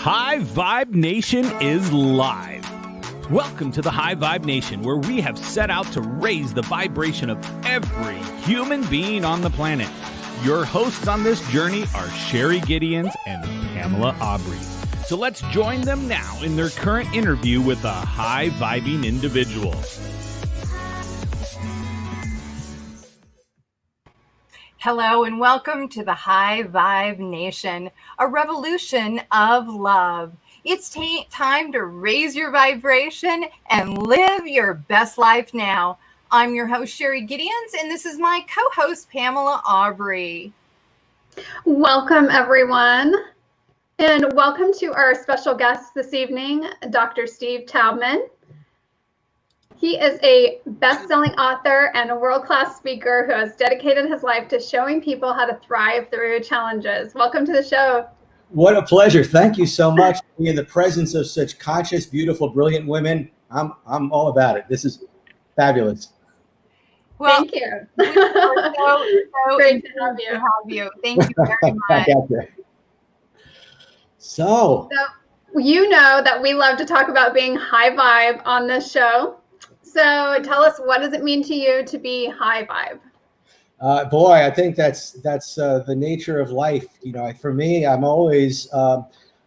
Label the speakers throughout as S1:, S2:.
S1: High Vibe Nation is live. Welcome to the High Vibe Nation, where we have set out to raise the vibration of every human being on the planet. Your hosts on this journey are Sherry Gideons and Pamela Aubrey. So let's join them now in their current interview with a high-vibing individual.
S2: Hello and welcome to the High Vibe Nation, a revolution of love. It's time to raise your vibration and live your best life now. I'm your host, Sherry Gideons, and this is my co-host, Pamela Aubrey.
S3: Welcome, everyone. And welcome to our special guest this evening, Dr. SteveTaubman. He is a best-selling author and a world-class speaker who has dedicated his life to showing people how to thrive through challenges. Welcome to the show.
S4: What a pleasure. Thank you so much for being in the presence of such conscious, beautiful, brilliant women. I'm all about it. This is fabulous.
S3: Well, thank you.
S2: So
S3: great to have
S2: you. Thank you very much.
S3: So you know that we love to talk about being high vibe on this show. So tell us, what does it mean to you to be high vibe?
S4: Boy, I think that's the nature of life. You know, for me, I'm always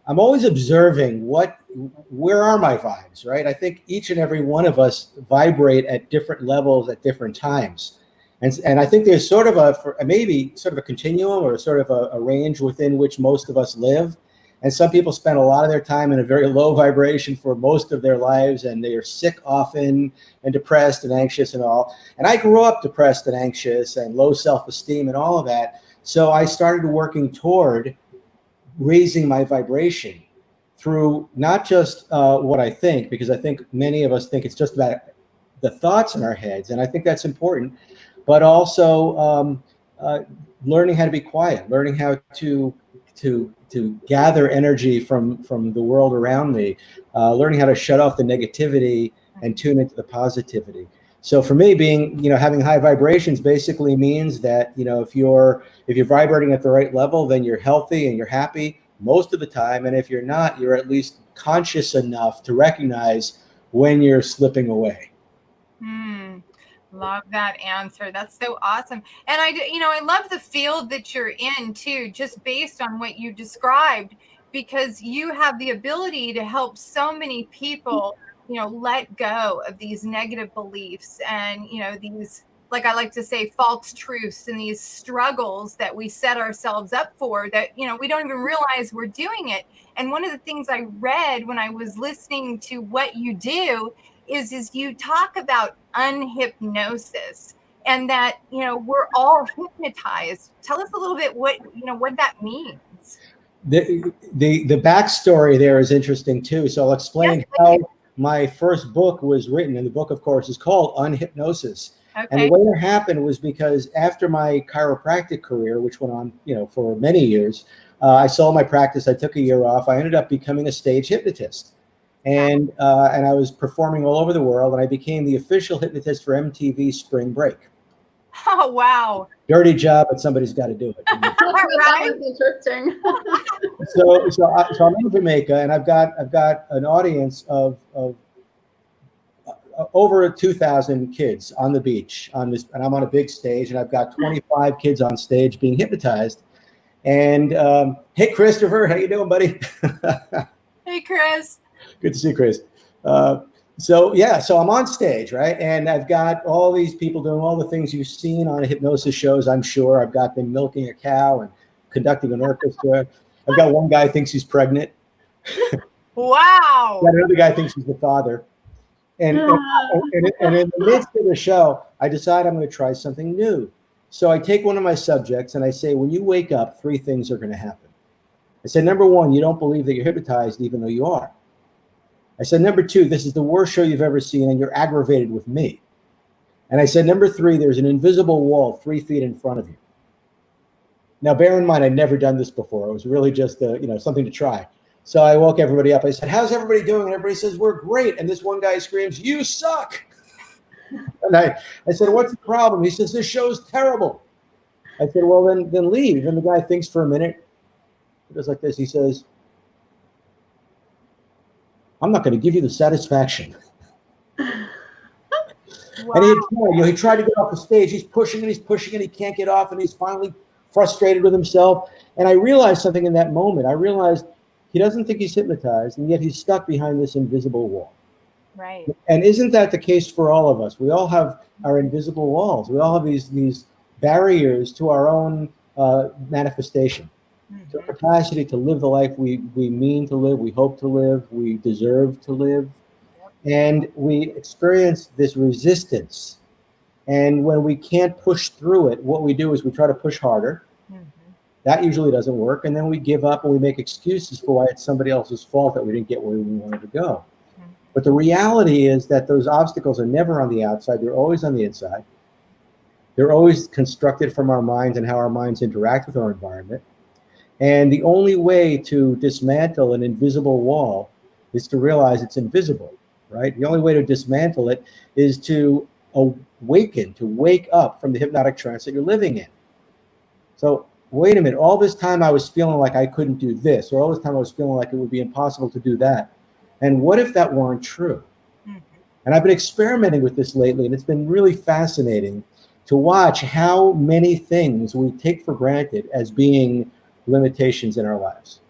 S4: observing where are my vibes, right? I think each and every one of us vibrate at different levels at different times, and I think there's sort of a continuum or sort of a range within which most of us live. And some people spend a lot of their time in a very low vibration for most of their lives, and they are sick often and depressed and anxious and all. And I grew up depressed and anxious and low self-esteem and all of that. So I started working toward raising my vibration through not just what I think, because I think many of us think it's just about the thoughts in our heads, and I think that's important, but also learning how to be quiet, learning how to gather energy from the world around me, learning how to shut off the negativity and tune into the positivity. So for me, having high vibrations basically means that, if you're vibrating at the right level, then you're healthy and you're happy most of the time. And if you're not, you're at least conscious enough to recognize when you're slipping away.
S2: Love that answer. That's so awesome. And I love the field that you're in too, just based on what you described, because you have the ability to help so many people, let go of these negative beliefs and, these, like I like to say, false truths and these struggles that we set ourselves up for that, we don't even realize we're doing it. And one of the things I read when I was listening to what you do is you talk about unhypnosis and that, we're all hypnotized. Tell us a little bit what that means.
S4: The backstory there is interesting too. So I'll explain how my first book was written. And the book, of course, is called Unhypnosis. Okay. And the way it happened was because after my chiropractic career, which went on, for many years, I sold my practice. I took a year off. I ended up becoming a stage hypnotist. And I was performing all over the world, and I became the official hypnotist for MTV Spring Break.
S2: Oh, wow.
S4: Dirty job, but somebody's got to do it.
S3: That was interesting.
S4: So I'm in Jamaica, and I've got an audience of over 2,000 kids on the beach and I'm on a big stage, and I've got 25 kids on stage being hypnotized. And hey, Christopher, how you doing, buddy?
S2: Hey, Chris.
S4: Good to see you, Chris. So I'm on stage, right? And I've got all these people doing all the things you've seen on hypnosis shows, I'm sure. I've got them milking a cow and conducting an orchestra. I've got one guy who thinks he's pregnant.
S2: Wow.
S4: Another guy thinks he's the father. And in the midst of the show, I decide I'm going to try something new. So I take one of my subjects and I say, when you wake up, 3 things are going to happen. I said, number 1, you don't believe that you're hypnotized, even though you are. I said, number 2, this is the worst show you've ever seen, and you're aggravated with me. And I said, number 3, there's an invisible wall 3 feet in front of you. Now, bear in mind, I'd never done this before. It was really just something to try. So I woke everybody up. I said, how's everybody doing? And everybody says, we're great. And this one guy screams, you suck. And I said, what's the problem? He says, this show's terrible. I said, well, then leave. And the guy thinks for a minute. He goes like this. He says, I'm not going to give you the satisfaction.
S2: Wow.
S4: And he tried to get off the stage. He's pushing and he's pushing and he can't get off, and he's finally frustrated with himself. And I realized something in that moment. I realized he doesn't think he's hypnotized, and yet he's stuck behind this invisible wall.
S2: Right.
S4: And isn't that the case for all of us? We all have our invisible walls. We all have these barriers to our own manifestation, to our capacity to live the life we mean to live, we hope to live, we deserve to live. And we experience this resistance. And when we can't push through it, what we do is we try to push harder. That usually doesn't work. And then we give up and we make excuses for why it's somebody else's fault that we didn't get where we wanted to go. But the reality is that those obstacles are never on the outside. They're always on the inside. They're always constructed from our minds and how our minds interact with our environment. And the only way to dismantle an invisible wall is to realize it's invisible, right? The only way to dismantle it is to awaken, to wake up from the hypnotic trance that you're living in. So wait a minute, all this time I was feeling like I couldn't do this, or all this time I was feeling like it would be impossible to do that. And what if that weren't true? And I've been experimenting with this lately, and it's been really fascinating to watch how many things we take for granted as being limitations in our lives,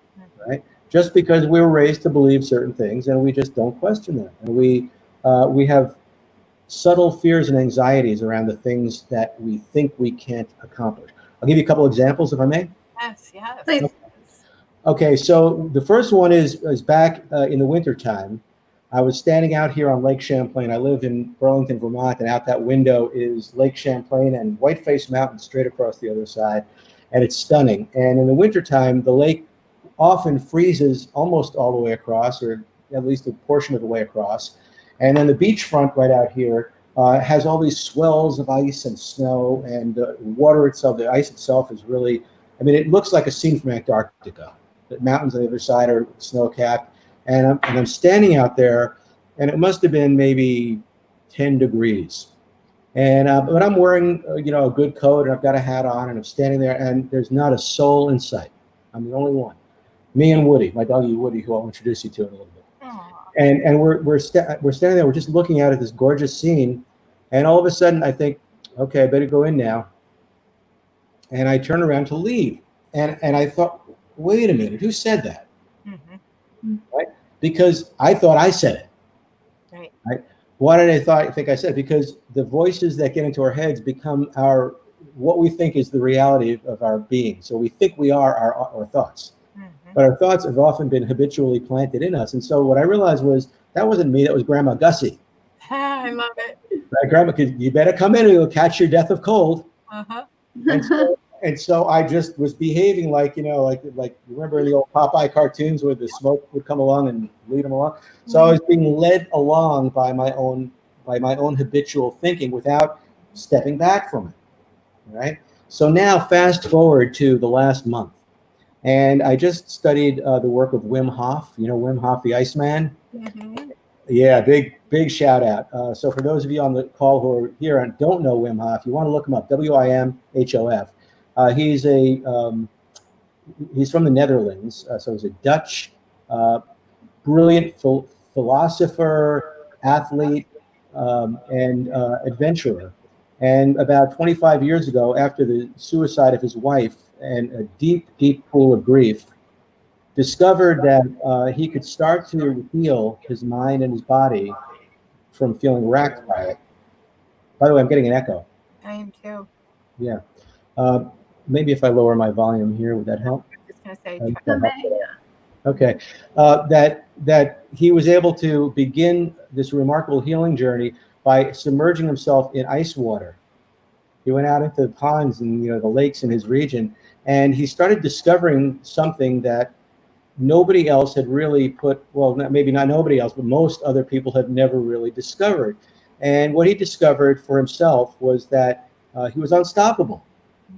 S4: right? Just because we were raised to believe certain things, and we just don't question them. And we have subtle fears and anxieties around the things that we think we can't accomplish. I'll give you a couple examples, if I may.
S2: Yes, yes.
S3: Please.
S4: Okay, so the first one is back in the wintertime. I was standing out here on Lake Champlain. I live in Burlington, Vermont, and out that window is Lake Champlain and Whiteface Mountain straight across the other side, and it's stunning. And in the wintertime, the lake often freezes almost all the way across, or at least a portion of the way across. And then the beachfront right out here has all these swells of ice and snow, and water itself, the ice itself is really, I mean, it looks like a scene from Antarctica. The mountains on the other side are snow-capped. And I'm standing out there, and it must have been maybe 10 degrees. And but I'm wearing, a good coat, and I've got a hat on, and I'm standing there, and there's not a soul in sight. I'm the only one. Me and Woody, my doggy Woody, who I'll introduce you to in a little bit. And we're standing there, we're just looking out at this gorgeous scene, and all of a sudden I think, okay, I better go in now. And I turn around to leave, and I thought, wait a minute, who said that? Right? Because I thought I said it. Right? Why did I think I said it? Because the voices that get into our heads become what we think is the reality of our being. So we think we are our thoughts. But our thoughts have often been habitually planted in us. And so what I realized was that wasn't me, that was Grandma Gussie.
S2: I love it.
S4: Right, Grandma, you better come in or you'll catch your death of cold. And so I just was behaving like, like you remember in the old Popeye cartoons where the smoke would come along and lead them along. So I was being led along by my own habitual thinking without stepping back from it. Right. So now fast forward to the last month, and I just studied the work of Wim Hof. Wim Hof, the Iceman. Yeah, big shout out. So for those of you on the call who are here and don't know Wim Hof, you want to look him up. WIMHOF. He's from the Netherlands, so he's a Dutch, brilliant philosopher, athlete, and adventurer. And about 25 years ago, after the suicide of his wife and a deep, deep pool of grief, discovered that he could start to heal his mind and his body from feeling racked by it. By the way, I'm getting an echo.
S2: I am too.
S4: Yeah. Maybe if I lower my volume here, would that help?
S2: I'm just going to say,
S4: okay. That he was able to begin this remarkable healing journey by submerging himself in ice water. He went out into the ponds and the lakes in his region, and he started discovering something that nobody else had really maybe not nobody else, but most other people have never really discovered. And what he discovered for himself was that he was unstoppable.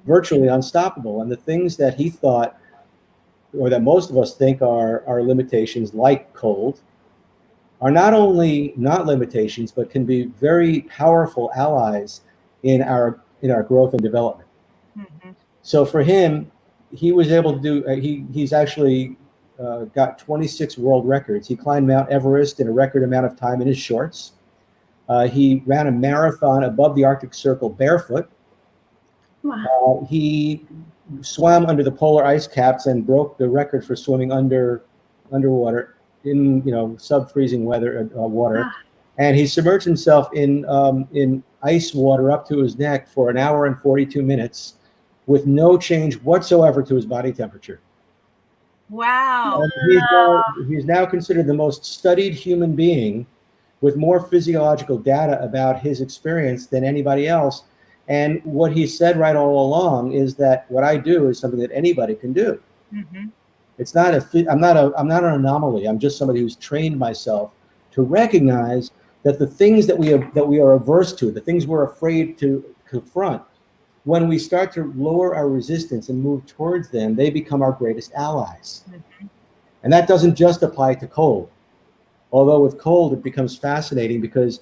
S4: Virtually unstoppable. And the things that he thought, or that most of us think are limitations, like cold, are not only not limitations, but can be very powerful allies in our growth and development. So for him, he was able to do, he's actually got 26 world records. He climbed Mount Everest in a record amount of time in his shorts. He ran a marathon above the Arctic Circle barefoot.
S3: Wow.
S4: He swam under the polar ice caps and broke the record for swimming underwater in sub-freezing water.
S3: Wow.
S4: And he submerged himself in ice water up to his neck for 1 hour and 42 minutes with no change whatsoever to his body temperature.
S2: Wow.
S4: And he's now considered the most studied human being with more physiological data about his experience than anybody else. And what he said right all along is that what I do is something that anybody can do.
S2: Mm-hmm.
S4: It's not I'm not an anomaly. I'm just somebody who's trained myself to recognize that the things that we are averse to, the things we're afraid to confront, when we start to lower our resistance and move towards them, they become our greatest allies.
S2: Mm-hmm.
S4: And that doesn't just apply to cold. Although with cold, it becomes fascinating because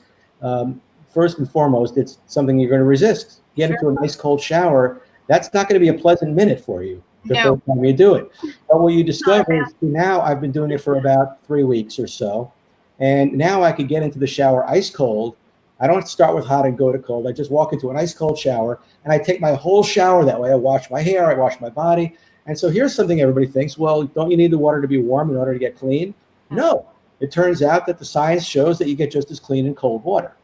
S4: first and foremost, it's something you're going to resist. Get into a nice cold shower. That's not going to be a pleasant minute for you the first time you do it. But what you discover is now I've been doing it for about 3 weeks or so. And now I can get into the shower ice cold. I don't start with hot and go to cold. I just walk into an ice cold shower and I take my whole shower that way. I wash my hair, I wash my body. And so here's something everybody thinks, well, don't you need the water to be warm in order to get clean? No. It turns out that the science shows that you get just as clean in cold water.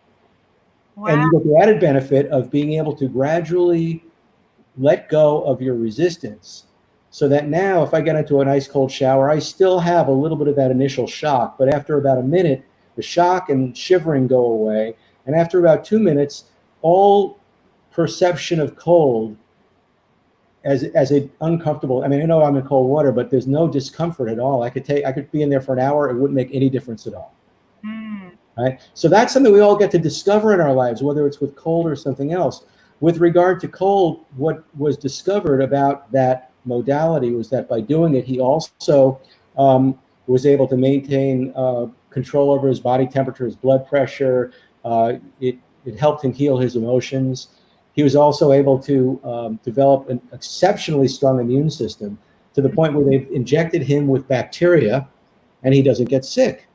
S4: Wow. And you get the added benefit of being able to gradually let go of your resistance so that now if I get into an ice cold shower, I still have a little bit of that initial shock. But after about a minute, the shock and shivering go away. And after about 2 minutes, all perception of cold as an uncomfortable, I mean, I know I'm in cold water, but there's no discomfort at all. I could be in there for an hour. It wouldn't make any difference at all. Right? So that's something we all get to discover in our lives, whether it's with cold or something else. With regard to cold, what was discovered about that modality was that by doing it, he also was able to maintain control over his body temperature, his blood pressure. It helped him heal his emotions. He was also able to develop an exceptionally strong immune system to the point where they've injected him with bacteria and he doesn't get sick.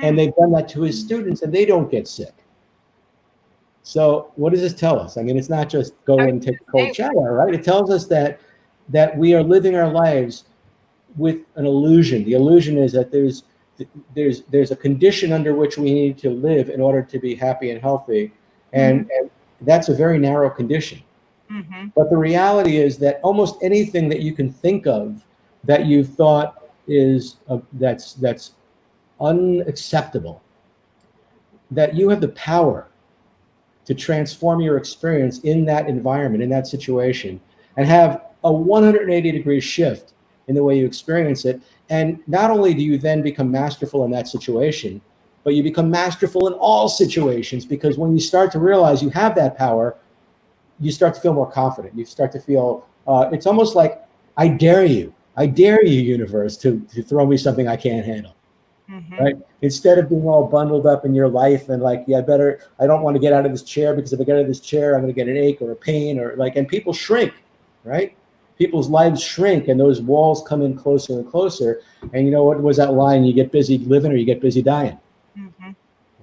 S4: And they've done that to his students and they don't get sick. So what does this tell us? I mean, it's not just go in and take a cold shower, right? It tells us that we are living our lives with an illusion. The illusion is that there's a condition under which we need to live in order to be happy and healthy. And that's a very narrow condition. Mm-hmm. But the reality is that almost anything that you can think of that you thought is that's unacceptable, that you have the power to transform your experience in that environment, in that situation, and have a 180-degree shift in the way you experience it. And not only do you then become masterful in that situation, but you become masterful in all situations, because when you start to realize you have that power, you start to feel more confident. You start to feel, it's almost like, I dare you, universe, to throw me something I can't handle. Mm-hmm. Right? Instead of being all bundled up in your life and like, I don't want to get out of this chair because if I get out of this chair, I'm going to get an ache or a pain and people shrink, right? People's lives shrink and those walls come in closer and closer. And you know what was that line? You get busy living or you get busy dying. Mm-hmm.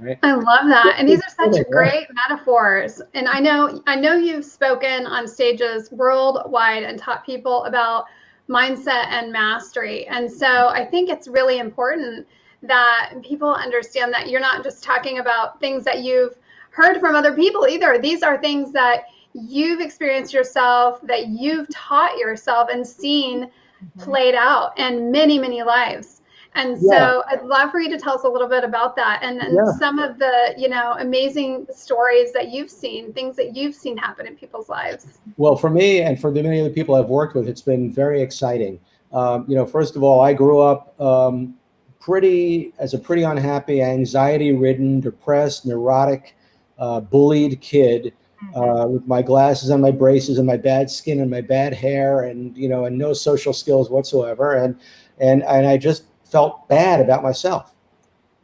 S4: Right?
S3: I love that. And these are such great metaphors. And I know you've spoken on stages worldwide and taught people about mindset and mastery. And so I think it's really important that people understand that you're not just talking about things that you've heard from other people either. These are things that you've experienced yourself, that you've taught yourself and seen played out in many, many lives. And so I'd love for you to tell us a little bit about that and some of the, amazing stories that you've seen, things that you've seen happen in people's lives.
S4: Well, for me and for the many other people I've worked with, it's been very exciting. First of all, I grew up pretty unhappy, anxiety-ridden, depressed, neurotic, bullied kid with my glasses and my braces and my bad skin and my bad hair and no social skills whatsoever. And I just felt bad about myself.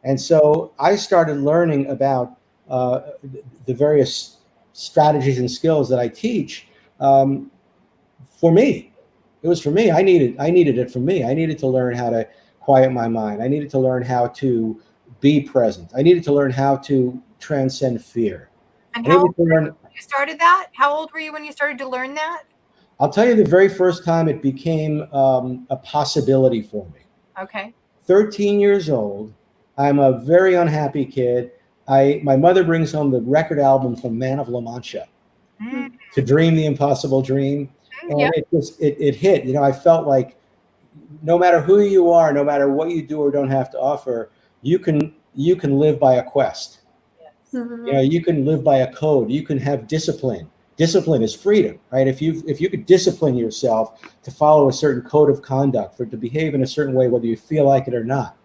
S4: And so I started learning about the various strategies and skills that I teach for me. It was for me. I needed it for me. I needed to learn how to quiet my mind. I needed to learn how to be present. I needed to learn how to transcend fear.
S2: And
S4: I
S2: how
S4: needed
S2: old
S4: to
S2: were you
S4: learn.
S2: when you started that? How old were you when you started to learn that?
S4: I'll tell you the very first time it became a possibility for me.
S2: Okay.
S4: 13 years old. I'm a very unhappy kid. My mother brings home the record album from Man of La Mancha,
S2: Mm,
S4: To Dream the Impossible Dream. And
S2: yeah.
S4: it hit. You know, I felt like no matter who you are, no matter what you do or don't have to offer, you can live by a quest. You know, you can live by a code. You can have discipline. Discipline is freedom, right? If you could discipline yourself to follow a certain code of conduct, for to behave in a certain way, whether you feel like it or not,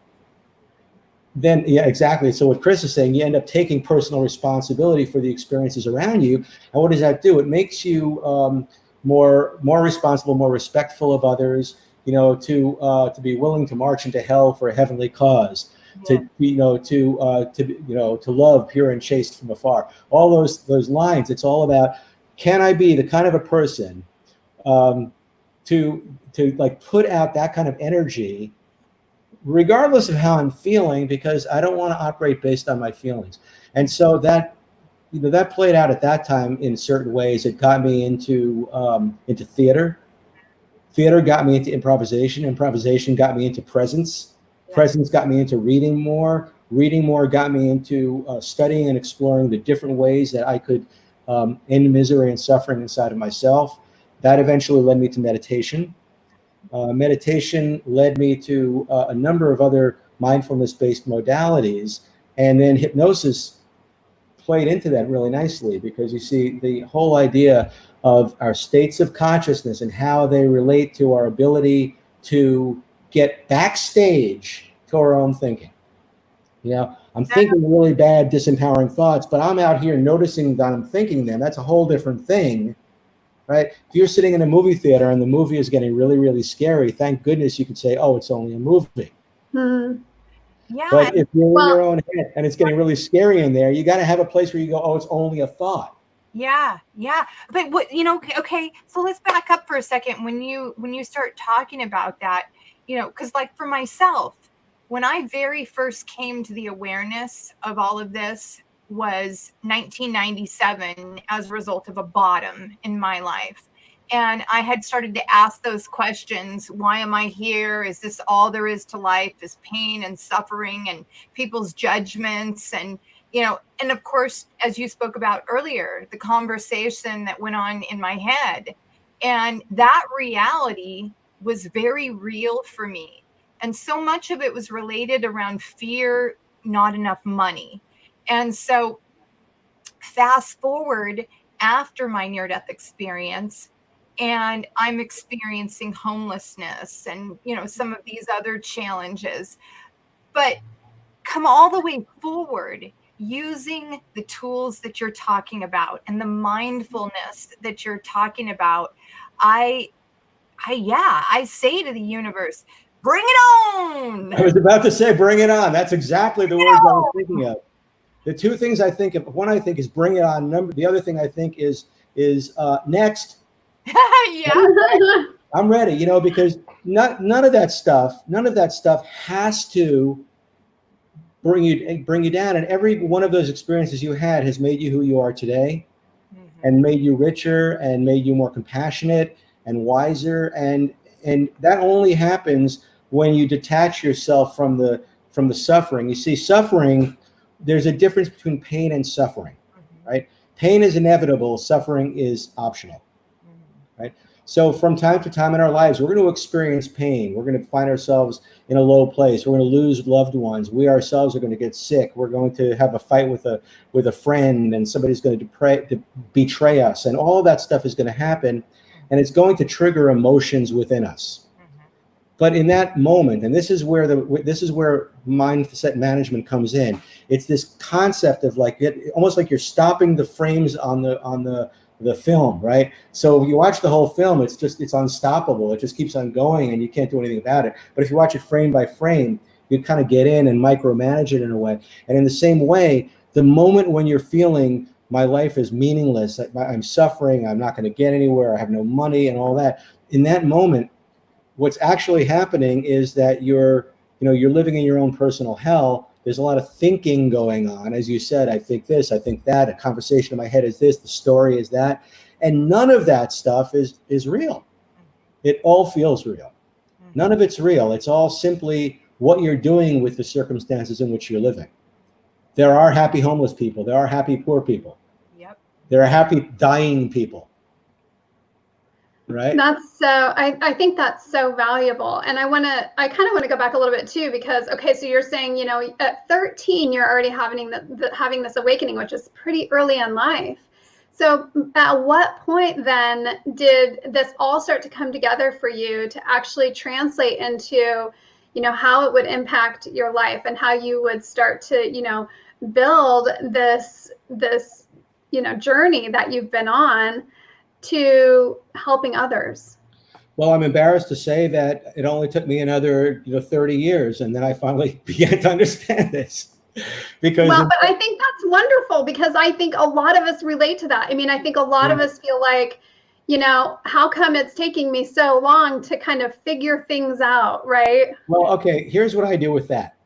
S4: then yeah, exactly. So what Chris is saying, you end up taking personal responsibility for the experiences around you. And what does that do? It makes you more responsible, more respectful of others. You know, to be willing to march into hell for a heavenly cause.
S2: Yeah.
S4: To love pure and chaste from afar. All those lines. It's all about, can I be the kind of a person to like put out that kind of energy, regardless of how I'm feeling, because I don't want to operate based on my feelings. And so that played out at that time in certain ways. It got me into theater. Theater got me into improvisation. Improvisation got me into presence. Presence got me into reading more. Reading more got me into studying and exploring the different ways that I could end misery and suffering inside of myself. That eventually led me to meditation. Meditation led me to a number of other mindfulness-based modalities. And then hypnosis played into that really nicely, because you see the whole idea of our states of consciousness and how they relate to our ability to get backstage to our own thinking. You know, I'm thinking really bad, disempowering thoughts, but I'm out here noticing that I'm thinking them. That's a whole different thing, right? If you're sitting in a movie theater and the movie is getting really, really scary, thank goodness you could say, oh, it's only a movie.
S2: Yeah.
S4: But if you're in your own head and it's getting really scary in there, you got to have a place where you go, oh, it's only a thought.
S2: Yeah. But what, okay, so let's back up for a second. When you start talking about that, because like for myself, when I very first came to the awareness of all of this was 1997 as a result of a bottom in my life. And I had started to ask those questions. Why am I here? Is this all there is to life? Is pain and suffering and people's judgments? And, and of course, as you spoke about earlier, the conversation that went on in my head. And that reality was very real for me. And so much of it was related around fear, not enough money. And so fast forward after my near-death experience, and I'm experiencing homelessness and, some of these other challenges, but come all the way forward using the tools that you're talking about and the mindfulness that you're talking about. I say to the universe, bring it on.
S4: I was about to say, bring it on. That's exactly the words I was thinking of. The two things I think of, one I think is bring it on. The other thing I think is next.
S2: Yeah.
S4: I'm ready, because none of that stuff has to bring you down. And every one of those experiences you had has made you who you are today, and made you richer and made you more compassionate and wiser. And that only happens when you detach yourself from the suffering. You see, suffering, there's a difference between pain and suffering, right? Pain is inevitable. Suffering is optional, right? So from time to time in our lives, we're going to experience pain. We're going to find ourselves in a low place. We're going to lose loved ones. We ourselves are going to get sick. We're going to have a fight with a friend, and somebody's going to betray us. And all of that stuff is going to happen, and it's going to trigger emotions within us. But in that moment, and this is where mindset management comes in. It's this concept of almost like you're stopping the frames on the film, right? So you watch the whole film, it's unstoppable. It just keeps on going, and you can't do anything about it. But if you watch it frame by frame, you kind of get in and micromanage it in a way. And in the same way, the moment when you're feeling my life is meaningless, I'm suffering, I'm not going to get anywhere, I have no money and all that, in that moment, what's actually happening is that you're you're living in your own personal hell. There's a lot of thinking going on. As you said, I think this, I think that, a conversation in my head is this, the story is that. And none of that stuff is real. It all feels real. None of it's real. It's all simply what you're doing with the circumstances in which you're living. There are happy homeless people. There are happy poor people.
S2: Yep.
S4: There are happy dying people. Right?
S3: That's so, I think that's so valuable. And I kind of want to go back a little bit too, because, okay, so you're saying, at 13, you're already having having this awakening, which is pretty early in life. So at what point then did this all start to come together for you to actually translate into, how it would impact your life and how you would start to, build this, journey that you've been on to helping others?
S4: Well, I'm embarrassed to say that it only took me another 30 years, and then I finally began to understand this. But
S3: I think that's wonderful, because I think a lot of us relate to that. I mean, I think a lot of us feel like, how come it's taking me so long to kind of figure things out, right?
S4: Well, okay, here's what I do with that.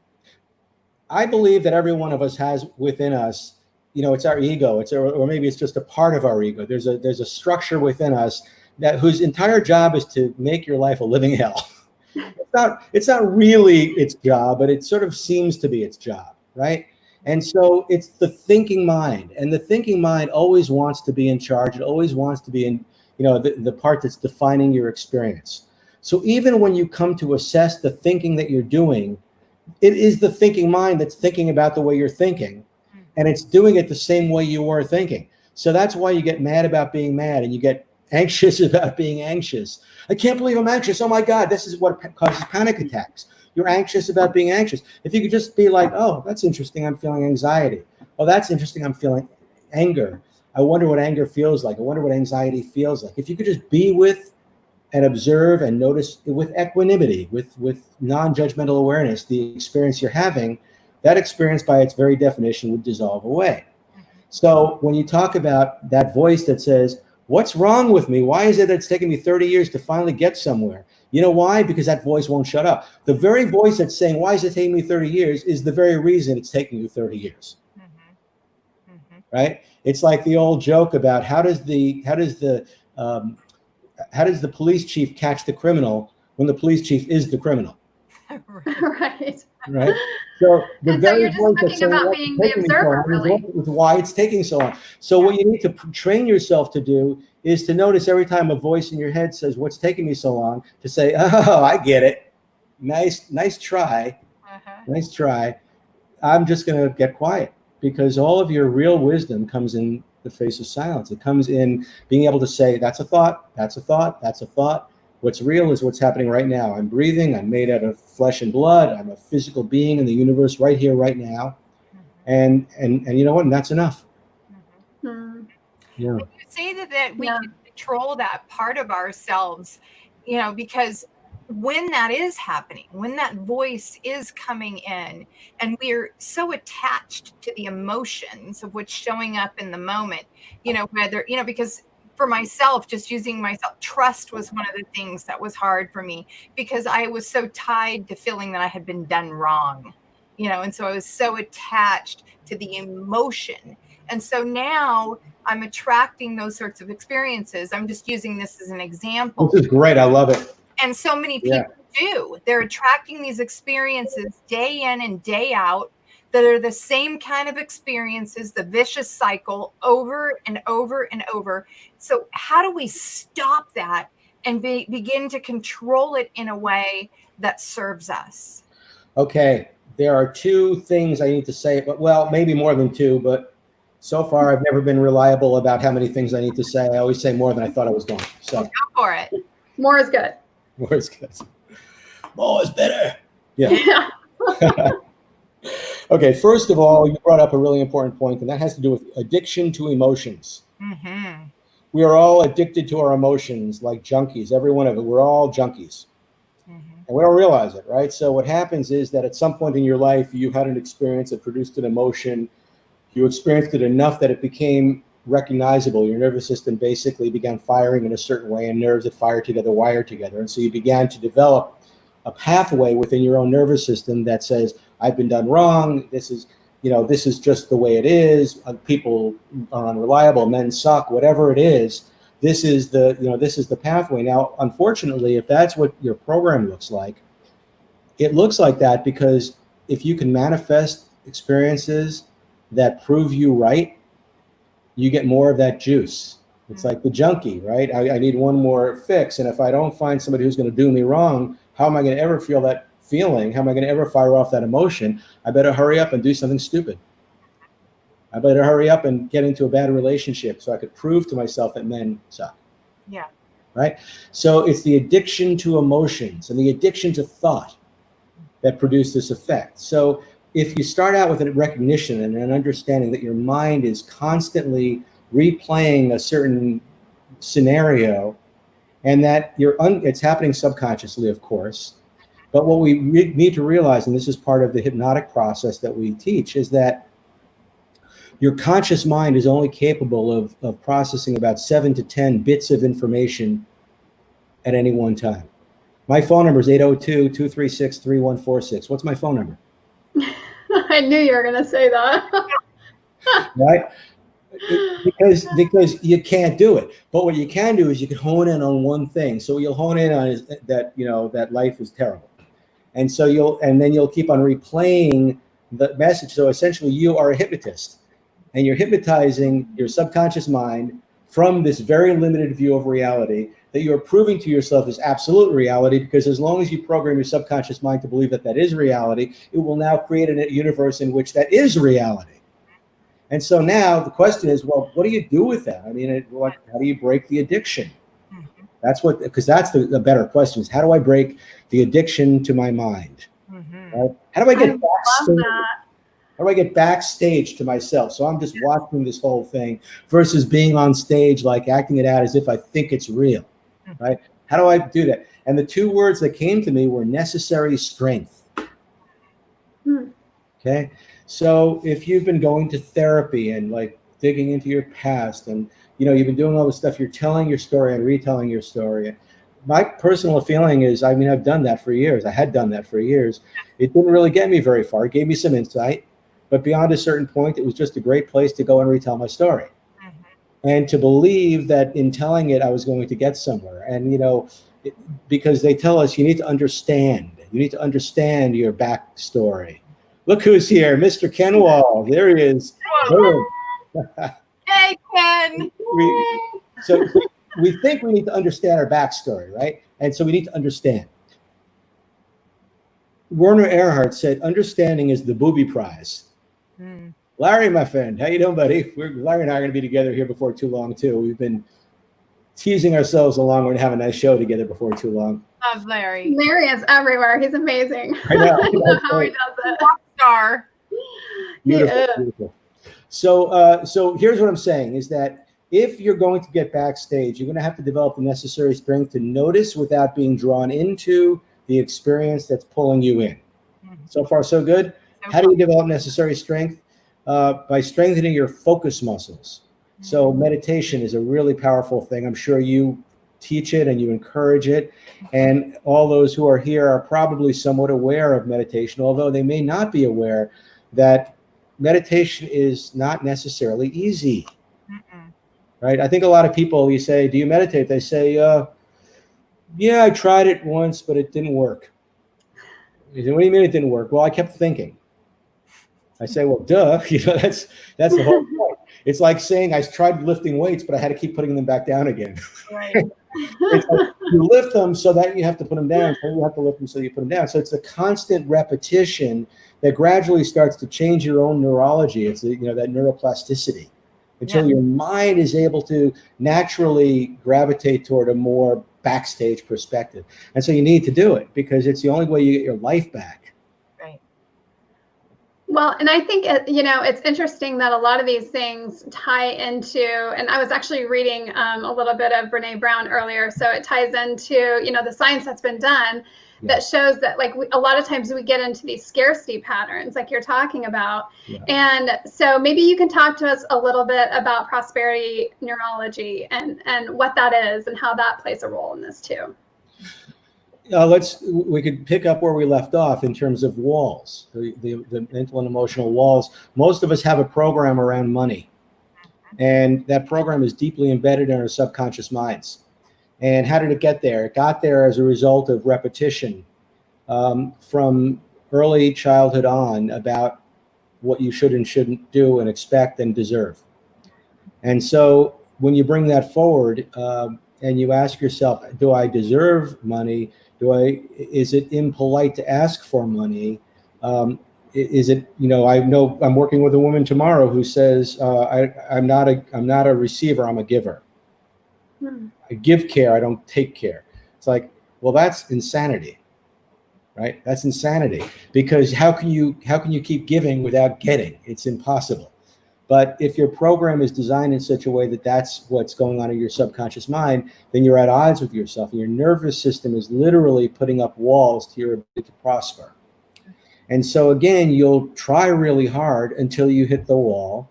S4: I believe that every one of us has within us, it's our ego, or maybe it's just a part of our ego. There's a structure within us whose entire job is to make your life a living hell. It's not really its job, but it sort of seems to be its job, right? And so it's the thinking mind, and the thinking mind always wants to be in charge. It always wants to be in, the part that's defining your experience. So even when you come to assess the thinking that you're doing, it is the thinking mind that's thinking about the way you're thinking. And it's doing it the same way you were thinking. So that's why you get mad about being mad, and you get anxious about being anxious. I can't believe I'm anxious. Oh my God, this is what causes panic attacks. You're anxious about being anxious. If you could just be like, oh, that's interesting, I'm feeling anxiety. Oh, that's interesting, I'm feeling anger. I wonder what anger feels like. I wonder what anxiety feels like. If you could just be with and observe and notice with equanimity, with non-judgmental awareness, the experience you're having, that experience by its very definition would dissolve away. So when you talk about that voice that says, what's wrong with me? Why is it that it's taken me 30 years to finally get somewhere? You know why? Because that voice won't shut up. The very voice that's saying, why is it taking me 30 years, is the very reason it's taking you 30 years. Right? It's like the old joke about how does the police chief catch the criminal when the police chief is the criminal?
S3: Right.
S4: Right. So the very
S3: you're just talking about being the observer, really.
S4: With why it's taking so long. So what you need to train yourself to do is to notice every time a voice in your head says, what's taking me so long, to say, oh, I get it. Nice try. Nice try. I'm just going to get quiet, because all of your real wisdom comes in the face of silence. It comes in being able to say, that's a thought, that's a thought, that's a thought. What's real is what's happening right now. I'm breathing. I'm made out of flesh and blood. I'm a physical being in the universe right here, right now. And you know what? And that's enough.
S3: Mm-hmm.
S4: Yeah.
S2: When you say that we can control that part of ourselves, because when that is happening, when that voice is coming in, and we're so attached to the emotions of what's showing up in the moment, whether, because for myself, just using myself, trust was one of the things that was hard for me, because I was so tied to feeling that I had been done wrong, and so I was so attached to the emotion. And so now I'm attracting those sorts of experiences. I'm just using this as an example.
S4: This is great. I love it.
S2: And so many people do. They're attracting these experiences day in and day out that are the same kind of experiences, the vicious cycle over and over and over. So how do we stop that and begin to control it in a way that serves us?
S4: Okay. There are two things I need to say, but well, maybe more than two, but so far I've never been reliable about how many things I need to say. I always say more than I thought I was going. So
S2: go for it.
S3: More is good.
S4: More is good. More is better. Yeah. Okay, first of all, you brought up a really important point, and that has to do with addiction to emotions.
S2: Mm-hmm.
S4: We are all addicted to our emotions like junkies. Every one of it. We're all junkies. And we don't realize it, right? So what happens is that at some point in your life, you had an experience that produced an emotion. You experienced it enough that it became recognizable. Your nervous system basically began firing in a certain way, and nerves that fire together wire together. And so you began to develop a pathway within your own nervous system that says, I've been done wrong. This is just the way it is. People are unreliable. Men suck. Whatever it is, this is the pathway. Now, unfortunately, if that's what your program looks like, it looks like that because if you can manifest experiences that prove you right, you get more of that juice. It's like the junkie, right? I need one more fix. And if I don't find somebody who's going to do me wrong, how am I going to ever feel that feeling? How am I going to ever fire off that emotion? I better hurry up and do something stupid. I better hurry up and get into a bad relationship so I could prove to myself that men suck.
S2: Yeah.
S4: Right? So it's the addiction to emotions and the addiction to thought that produce this effect. So if you start out with a recognition and an understanding that your mind is constantly replaying a certain scenario and that it's happening subconsciously, of course, but what we need to realize, and this is part of the hypnotic process that we teach, is that your conscious mind is only capable of processing about 7 to 10 bits of information at any one time. My phone number is 802-236-3146. What's my phone number?
S3: I knew you were going to say that.
S4: Right? Because you can't do it. But what you can do is you can hone in on one thing. So what you'll hone in on is that life is terrible. And so then you'll keep on replaying the message. So essentially you are a hypnotist and you're hypnotizing your subconscious mind from this very limited view of reality that you're proving to yourself is absolute reality, because as long as you program your subconscious mind to believe that is reality, it will now create a universe in which that is reality. And so now the question is, well, what do you do with that? I mean, how do you break the addiction? Because that's the better question is, how do I break the addiction to my mind? Right? How do I get backstage? How do I get backstage to myself? So I'm just watching this whole thing versus being on stage, like acting it out as if I think it's real, right? How do I do that? And the two words that came to me were necessary strength. Okay. So if you've been going to therapy and like digging into your past and, you've been doing all this stuff, you're telling your story and retelling your story. My personal feeling is, I've done that for years. I had done that for years. It didn't really get me very far. It gave me some insight, but beyond a certain point, it was just a great place to go and retell my story. And to believe that in telling it, I was going to get somewhere. And, because they tell us you need to understand your backstory. Look who's here, Mr. Kenwall. There he is.
S2: Hey, Ken.
S4: So we think we need to understand our backstory, right? And so we need to understand. Werner Erhard said, understanding is the booby prize. Larry, my friend, how you doing, buddy? Larry and I are going to be together here before too long, too. We've been teasing ourselves along. We're going to have a nice show together before too long.
S2: Love Larry.
S3: Larry is everywhere. He's amazing.
S4: I know.
S3: I know how he does it.
S2: Rock star.
S4: Beautiful, beautiful. So here's what I'm saying is that if you're going to get backstage, you're going to have to develop the necessary strength to notice without being drawn into the experience that's pulling you in. So far, so good. How do you develop necessary strength? By strengthening your focus muscles. So meditation is a really powerful thing. I'm sure you teach it and you encourage it. And all those who are here are probably somewhat aware of meditation, although they may not be aware that meditation is not necessarily easy. Right? I think a lot of people, you say, do you meditate? They say, yeah, I tried it once, but it didn't work. You say, what do you mean it didn't work? Well, I kept thinking. I say, well, duh, that's the whole point. It's like saying I tried lifting weights, but I had to keep putting them back down again.
S2: Right.
S4: It's like you lift them so that you have to put them down, so you have to lift them so you put them down. So it's a constant repetition that gradually starts to change your own neurology. It's that neuroplasticity until your mind is able to naturally gravitate toward a more backstage perspective. And so you need to do it because it's the only way you get your life back.
S3: Well, and I think, it's interesting that a lot of these things tie into, and I was actually reading a little bit of Brene Brown earlier, so it ties into, the science that's been done that shows that a lot of times we get into these scarcity patterns like you're talking about. And so maybe you can talk to us a little bit about prosperity neurology and what that is and how that plays a role in this too.
S4: We could pick up where we left off in terms of walls, the mental and emotional walls. Most of us have a program around money, and that program is deeply embedded in our subconscious minds. And how did it get there? It got there as a result of repetition from early childhood on about what you should and shouldn't do and expect and deserve. And so when you bring that forward and you ask yourself, do I deserve money? Is it impolite to ask for money? Is it, I know I'm working with a woman tomorrow who says, I'm not a receiver, I'm a giver. I give care, I don't take care. It's like, well, that's insanity, right? That's insanity, because how can you keep giving without getting? It's impossible. But if your program is designed in such a way that that's what's going on in your subconscious mind, then you're at odds with yourself, and your nervous system is literally putting up walls to your ability to prosper. And so again, you'll try really hard until you hit the wall.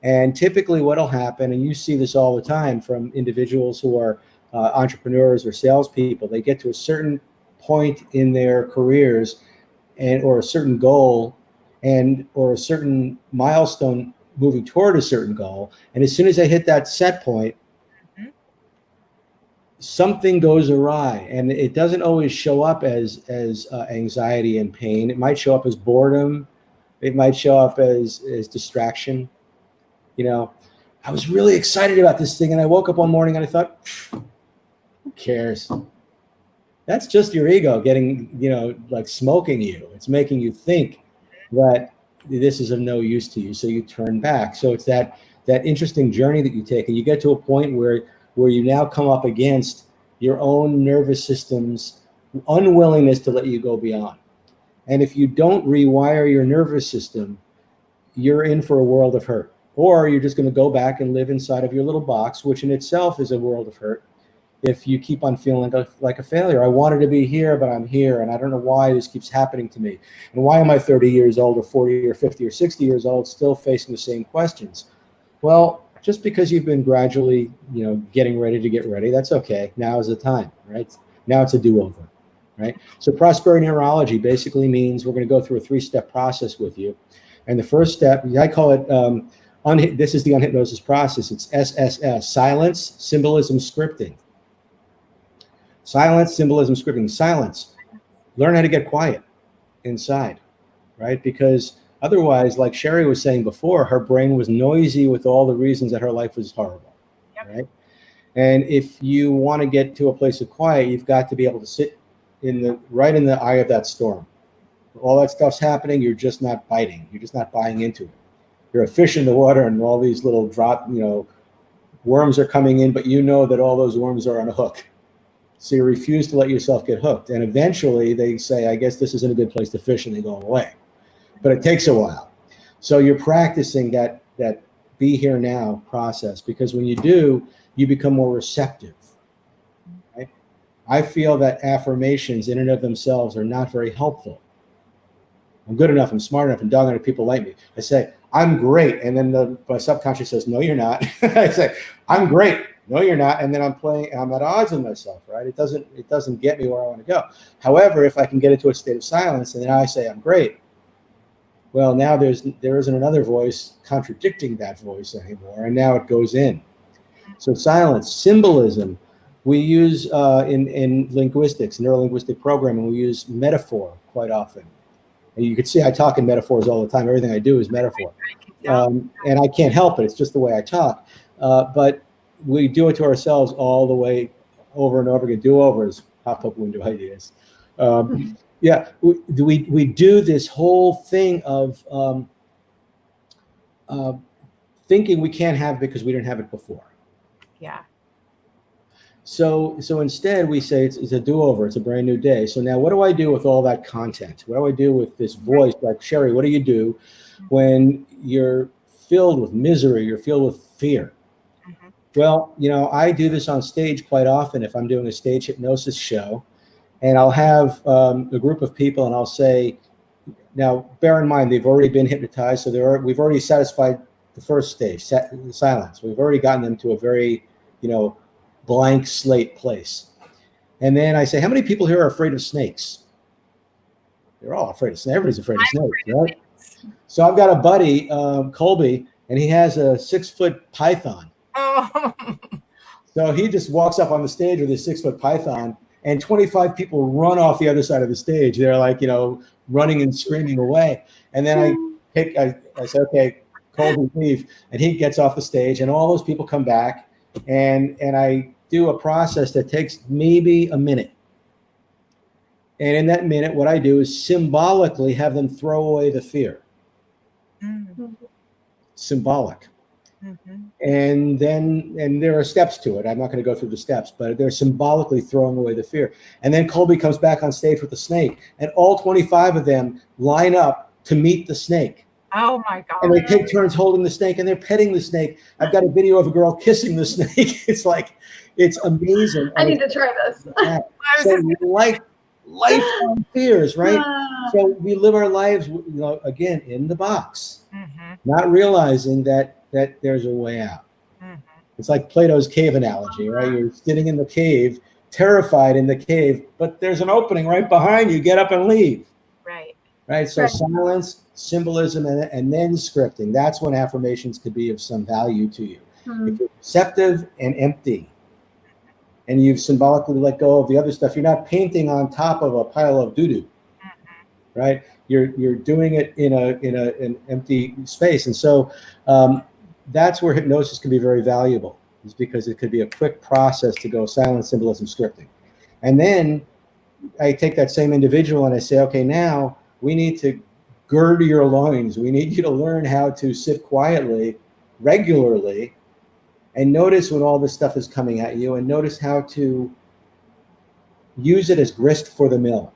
S4: And typically what'll happen, and you see this all the time from individuals who are entrepreneurs or salespeople, they get to a certain point in their careers or a certain goal or a certain milestone moving toward a certain goal. And as soon as they hit that set point, something goes awry, and it doesn't always show up as anxiety and pain. It might show up as boredom. It might show up as distraction. I was really excited about this thing, and I woke up one morning and I thought, who cares? That's just your ego getting, like smoking you. It's making you think that this is of no use to you, so you turn back. So it's that interesting journey that you take, and you get to a point where you now come up against your own nervous system's unwillingness to let you go beyond. And if you don't rewire your nervous system, you're in for a world of hurt. Or you're just going to go back and live inside of your little box, which in itself is a world of hurt. If you keep on feeling like a failure, I wanted to be here, but I'm here, and I don't know why this keeps happening to me. And why am I 30 years old or 40 or 50 or 60 years old still facing the same questions? Well, just because you've been gradually, getting ready to get ready, that's okay. Now is the time, right? Now it's a do-over, right? So prosperity neurology basically means we're going to go through a 3-step process with you. And the first step, I call it, this is the unhypnosis process. It's SSS, silence, symbolism, scripting. Silence, symbolism, scripting. Silence. Learn how to get quiet inside, right? Because otherwise, like Sherry was saying before, her brain was noisy with all the reasons that her life was horrible, right? And if you want to get to a place of quiet, you've got to be able to sit right in the eye of that storm. All that stuff's happening, you're just not biting. You're just not buying into it. You're a fish in the water, and all these little worms are coming in, but you know that all those worms are on a hook. So you refuse to let yourself get hooked. And eventually they say, I guess this isn't a good place to fish, and they go away. But it takes a while. So you're practicing that be here now process, because when you do, you become more receptive. Right? I feel that affirmations in and of themselves are not very helpful. I'm good enough, I'm smart enough, and doggone it, people like me. I say, I'm great. And then my subconscious says, no, you're not. I say, I'm great. No, you're not. And then I'm at odds with myself, right? It doesn't get me where I want to go. However, if I can get into a state of silence and then I say I'm great, well, now there isn't another voice contradicting that voice anymore, and now it goes in. So silence, symbolism, we use in linguistics, neurolinguistic programming, we use metaphor quite often. And you can see I talk in metaphors all the time. Everything I do is metaphor. And I can't help it. It's just the way I talk. But we do it to ourselves all the way over and over again. Do-overs pop up window ideas. We do this whole thing of thinking we can't have it because we didn't have it before.
S2: Yeah.
S4: So instead we say it's a do-over. It's a brand new day. So now what do I do with all that content? What do I do with this voice? Like, Sherry, what do you do when you're filled with misery, you're filled with fear? Well, I do this on stage quite often if I'm doing a stage hypnosis show, and I'll have a group of people, and I'll say, now bear in mind, they've already been hypnotized, so we've already satisfied the first stage, silence. We've already gotten them to a very, blank slate place. And then I say, how many people here are afraid of snakes? They're all afraid of snakes. Everybody's afraid of snakes, right? So I've got a buddy, Colby, and he has a 6-foot python.
S2: Oh.
S4: So he just walks up on the stage with his 6-foot python, and 25 people run off the other side of the stage. They're like, running and screaming away. And then I say, okay, Colby, leave. And he gets off the stage, and all those people come back, and I do a process that takes maybe a minute. And in that minute, what I do is symbolically have them throw away the fear.
S2: Mm-hmm.
S4: Symbolic.
S2: Mm-hmm.
S4: And there are steps to it. I'm not going to go through the steps, but they're symbolically throwing away the fear. And then Colby comes back on stage with the snake, and all 25 of them line up to meet the snake.
S2: Oh my God.
S4: And they take turns holding the snake, and they're petting the snake. I've got a video of a girl kissing the snake. It's amazing.
S3: I need to try this.
S4: So lifelong fears, right? So we live our lives, again, in the box, not realizing that there's a way out. It's like Plato's cave analogy, right? You're sitting in the cave, terrified in the cave, but there's an opening right behind you. Get up and leave. Right. So silence, symbolism, and then scripting. That's when affirmations could be of some value to you. If you're receptive and empty, and you've symbolically let go of the other stuff, you're not painting on top of a pile of doo-doo, right? You're doing it in an empty space. And so that's where hypnosis can be very valuable, is because it could be a quick process to go silence, symbolism, scripting. And then I take that same individual and I say, okay, now we need to gird your loins. We need you to learn how to sit quietly, regularly, and notice when all this stuff is coming at you, and notice how to use it as grist for the mill.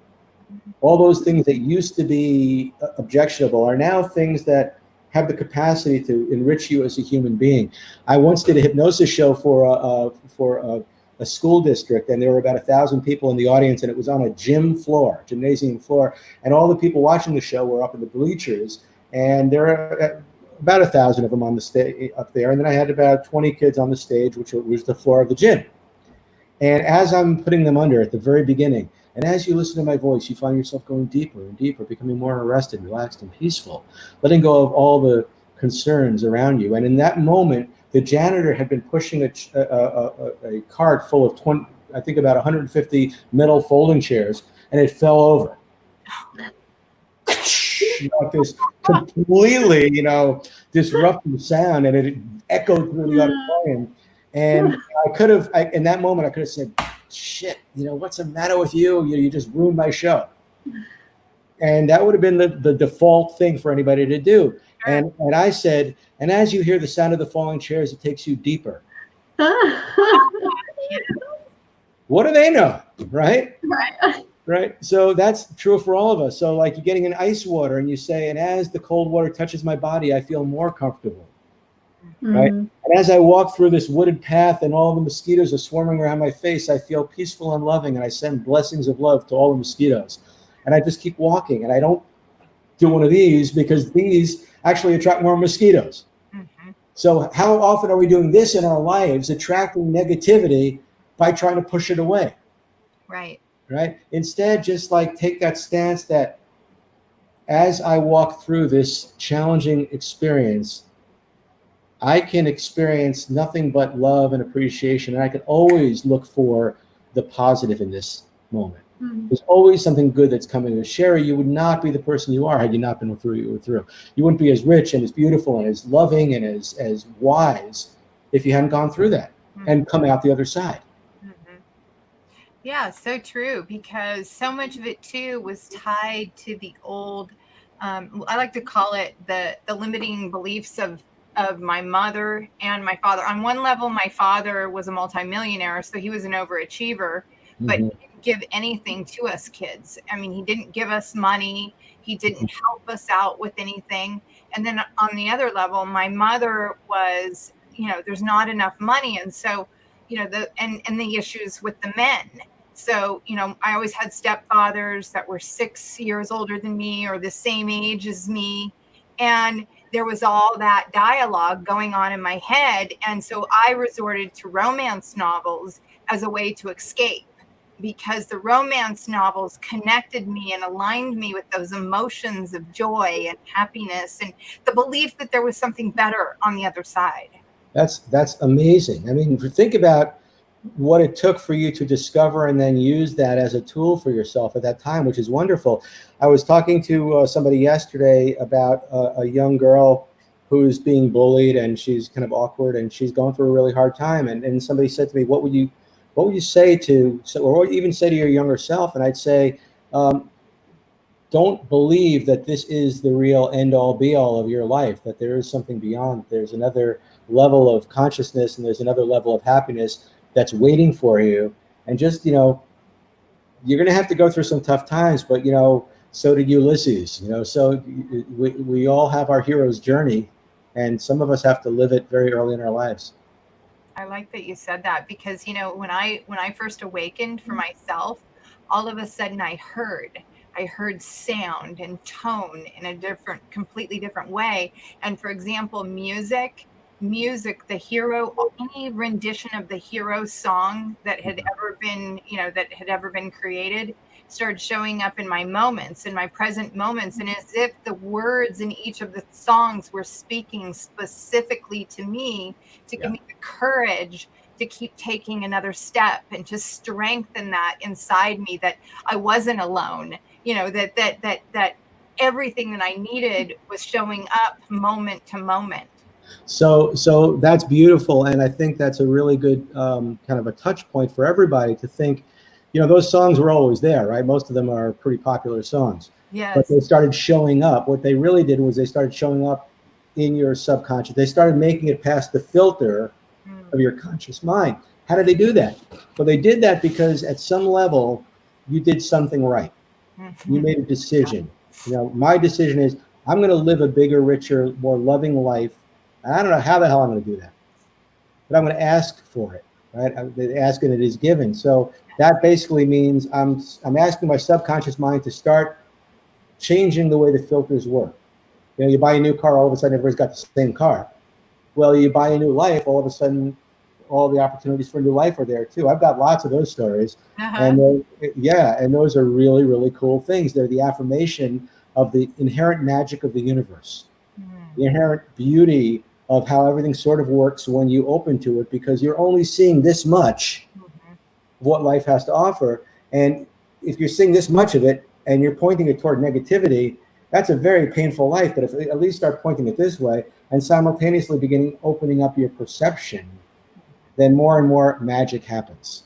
S4: All those things that used to be objectionable are now things that have the capacity to enrich you as a human being. I once did a hypnosis show for a school district, and there were about 1,000 people in the audience, and it was on a gymnasium floor, and all the people watching the show were up in the bleachers, and there are about 1,000 of them on the stage up there. And then I had about 20 kids on the stage, which was the floor of the gym. And as I'm putting them under at the very beginning, and as you listen to my voice, you find yourself going deeper and deeper, becoming more arrested, relaxed, and peaceful, letting go of all the concerns around you. And in that moment, the janitor had been pushing a cart full of 20, I think about 150 metal folding chairs, and it fell over. This completely, disruptive sound, and it echoed through the auditorium. And in that moment, I could have said, shit, what's the matter with you? You just ruined my show. And that would have been the default thing for anybody to do. And I said, and as you hear the sound of the falling chairs, it takes you deeper. What do they know, right? Right. So that's true for all of us. So like you're getting in ice water and you say, and as the cold water touches my body, I feel more comfortable. Right. And as I walk through this wooded path and all the mosquitoes are swarming around my face, I feel peaceful and loving, and I send blessings of love to all the mosquitoes. And I just keep walking, and I don't do one of these because these actually attract more mosquitoes. So how often are we doing this in our lives, attracting negativity by trying to push it away? Right. Instead, just like take that stance that as I walk through this challenging experience, I can experience nothing but love and appreciation. And I can always look for the positive in this moment. There's always something good that's coming. With Sherry, you would not be the person you are had you not been through what you were through. You wouldn't be as rich and as beautiful and as loving and as wise if you hadn't gone through that and come out the other side.
S2: Yeah, so true, because so much of it too was tied to the old, I like to call it the limiting beliefs of my mother and my father. On one level, my father was a multimillionaire, so he was an overachiever, but he didn't give anything to us kids. I mean, he didn't give us money. He didn't help us out with anything. And then on the other level, my mother was, there's not enough money. And so, and the issues with the men. So, I always had stepfathers that were 6 years older than me or the same age as me. And there was all that dialogue going on in my head. And so I resorted to romance novels as a way to escape, because the romance novels connected me and aligned me with those emotions of joy and happiness and the belief that there was something better on the other side.
S4: That's amazing. I mean, think about what it took for you to discover and then use that as a tool for yourself at that time, which is wonderful. I was talking to somebody yesterday about a young girl who's being bullied, and she's kind of awkward, and she's going through a really hard time. And somebody said to me, what would you say to, or even say to your younger self? And I'd say, don't believe that this is the real end all be all of your life, that there is something beyond. There's another level of consciousness, and there's another level of happiness that's waiting for you. And just, you're going to have to go through some tough times, but, so did Ulysses, so we all have our hero's journey, and some of us have to live it very early in our lives.
S2: I like that you said that, because, when I first awakened for myself, all of a sudden I heard sound and tone in a completely different way. And for example, music, the hero, any rendition of the hero song that had ever been created started showing up in my moments, in my present moments, and as if the words in each of the songs were speaking specifically to me to give me the courage to keep taking another step and to strengthen that inside me, that I wasn't alone, that everything that I needed was showing up moment to moment.
S4: So that's beautiful. And I think that's a really good kind of a touch point for everybody to think, those songs were always there, right? Most of them are pretty popular songs.
S2: Yes.
S4: But they started showing up. What they really did was they started showing up in your subconscious. They started making it past the filter of your conscious mind. How did they do that? Well, they did that because at some level, you did something right. You made a decision. My decision is I'm going to live a bigger, richer, more loving life. I don't know how the hell I'm going to do that, but I'm going to ask for it, right? The ask and it is given. So that basically means I'm asking my subconscious mind to start changing the way the filters work. You buy a new car, all of a sudden everybody's got the same car. Well, you buy a new life, all of a sudden all the opportunities for a new life are there too. I've got lots of those stories. And and those are really, really cool things. They're the affirmation of the inherent magic of the universe, the inherent beauty of how everything sort of works when you open to it, because you're only seeing this much of what life has to offer. And if you're seeing this much of it and you're pointing it toward negativity, that's a very painful life. But if at least start pointing it this way and simultaneously opening up your perception, then more and more magic happens.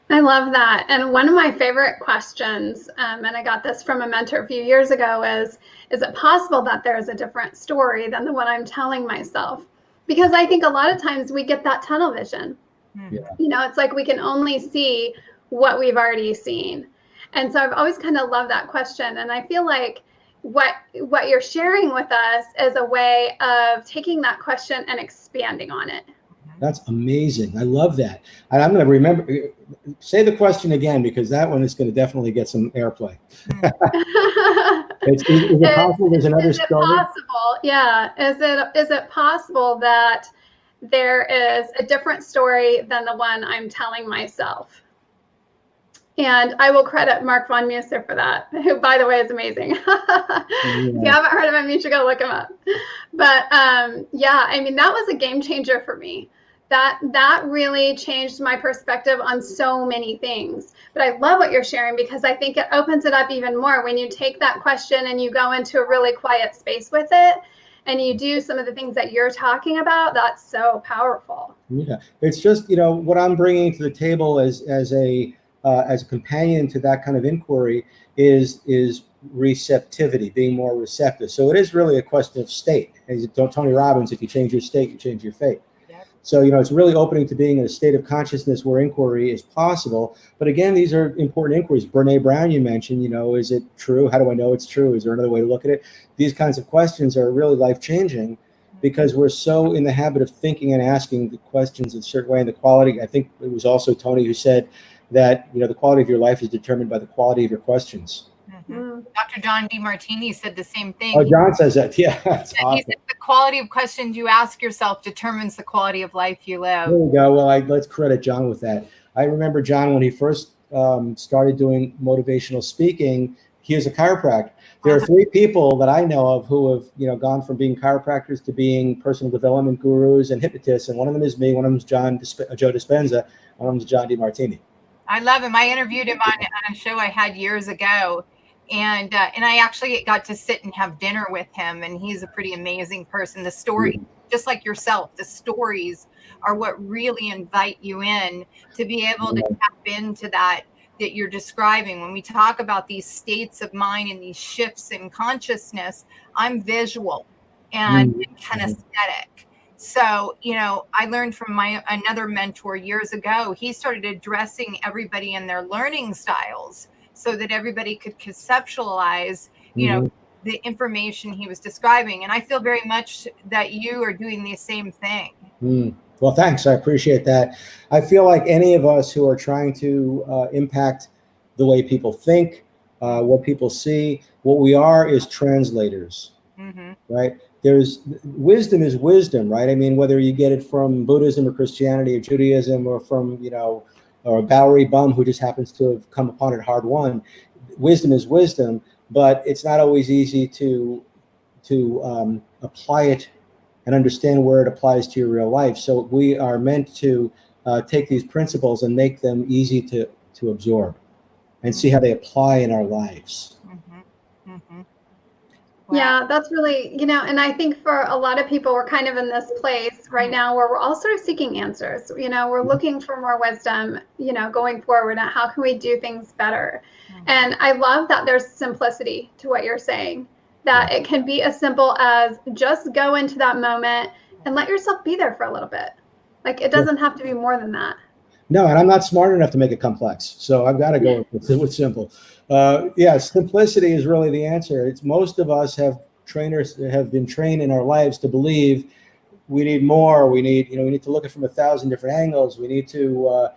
S3: I love that. And one of my favorite questions, and I got this from a mentor a few years ago, is it possible that there's a different story than the one I'm telling myself? Because I think a lot of times we get that tunnel vision. It's like we can only see what we've already seen. And so I've always kind of loved that question. And I feel like what you're sharing with us is a way of taking that question and expanding on it.
S4: That's amazing. I love that. And I'm going to say the question again, because that one is going to definitely get some airplay. Is it possible there's another story?
S3: Is it possible? Yeah. Is it possible that there is a different story than the one I'm telling myself? And I will credit Mark von Musser for that, who, by the way, is amazing. If you haven't heard of him, you should go look him up. But that was a game changer for me. That really changed my perspective on so many things. But I love what you're sharing, because I think it opens it up even more when you take that question and you go into a really quiet space with it and you do some of the things that you're talking about. That's so powerful.
S4: Yeah, it's just, what I'm bringing to the table as a companion to that kind of inquiry is receptivity, being more receptive. So it is really a question of state. As Tony Robbins, if you change your state, you change your fate. So, it's really opening to being in a state of consciousness where inquiry is possible. But again, these are important inquiries. Brene Brown, you mentioned, is it true? How do I know it's true? Is there another way to look at it? These kinds of questions are really life-changing, because we're so in the habit of thinking and asking the questions in a certain way. And the quality, I think it was also Tony who said that, the quality of your life is determined by the quality of your questions.
S2: Dr. John DeMartini said the same thing.
S4: Oh, John says that. Yeah, that's awesome.
S2: He said the quality of questions you ask yourself determines the quality of life you live.
S4: There we go. Well, let's credit John with that. I remember John when he first started doing motivational speaking. He was a chiropractor. There are 3 people that I know of who have, gone from being chiropractors to being personal development gurus and hypnotists. And one of them is me. One of them is Joe Dispenza. One of them is John DeMartini.
S2: I love him. I interviewed him on a show I had years ago, and I actually got to sit and have dinner with him. And he's a pretty amazing person. The story, just like yourself, the stories are what really invite you in to be able to tap into that you're describing. When we talk about these states of mind and these shifts in consciousness, I'm visual and kinesthetic. So, I learned from another mentor years ago. He started addressing everybody in their learning styles so that everybody could conceptualize, the information he was describing. And I feel very much that you are doing the same thing.
S4: Well, thanks. I appreciate that. I feel like any of us who are trying to impact the way people think, what people see, what we are is translators, right? Wisdom is wisdom, right? I mean, whether you get it from Buddhism or Christianity or Judaism or from, or a Bowery bum who just happens to have come upon it hard won, wisdom is wisdom, but it's not always easy to apply it and understand where it applies to your real life. So we are meant to take these principles and make them easy to absorb and see how they apply in our lives.
S3: Wow. Yeah, that's really, and I think for a lot of people, we're kind of in this place right now where we're all sort of seeking answers. We're looking for more wisdom, going forward at how can we do things better. And I love that there's simplicity to what you're saying. That it can be as simple as just go into that moment and let yourself be there for a little bit. Like, it doesn't have to be more than that.
S4: No, and I'm not smart enough to make it complex. So I've got to go with simple. Simplicity is really the answer. It's most of us have been trained in our lives to believe we need more. We need to look at it from 1,000 different angles. We need to,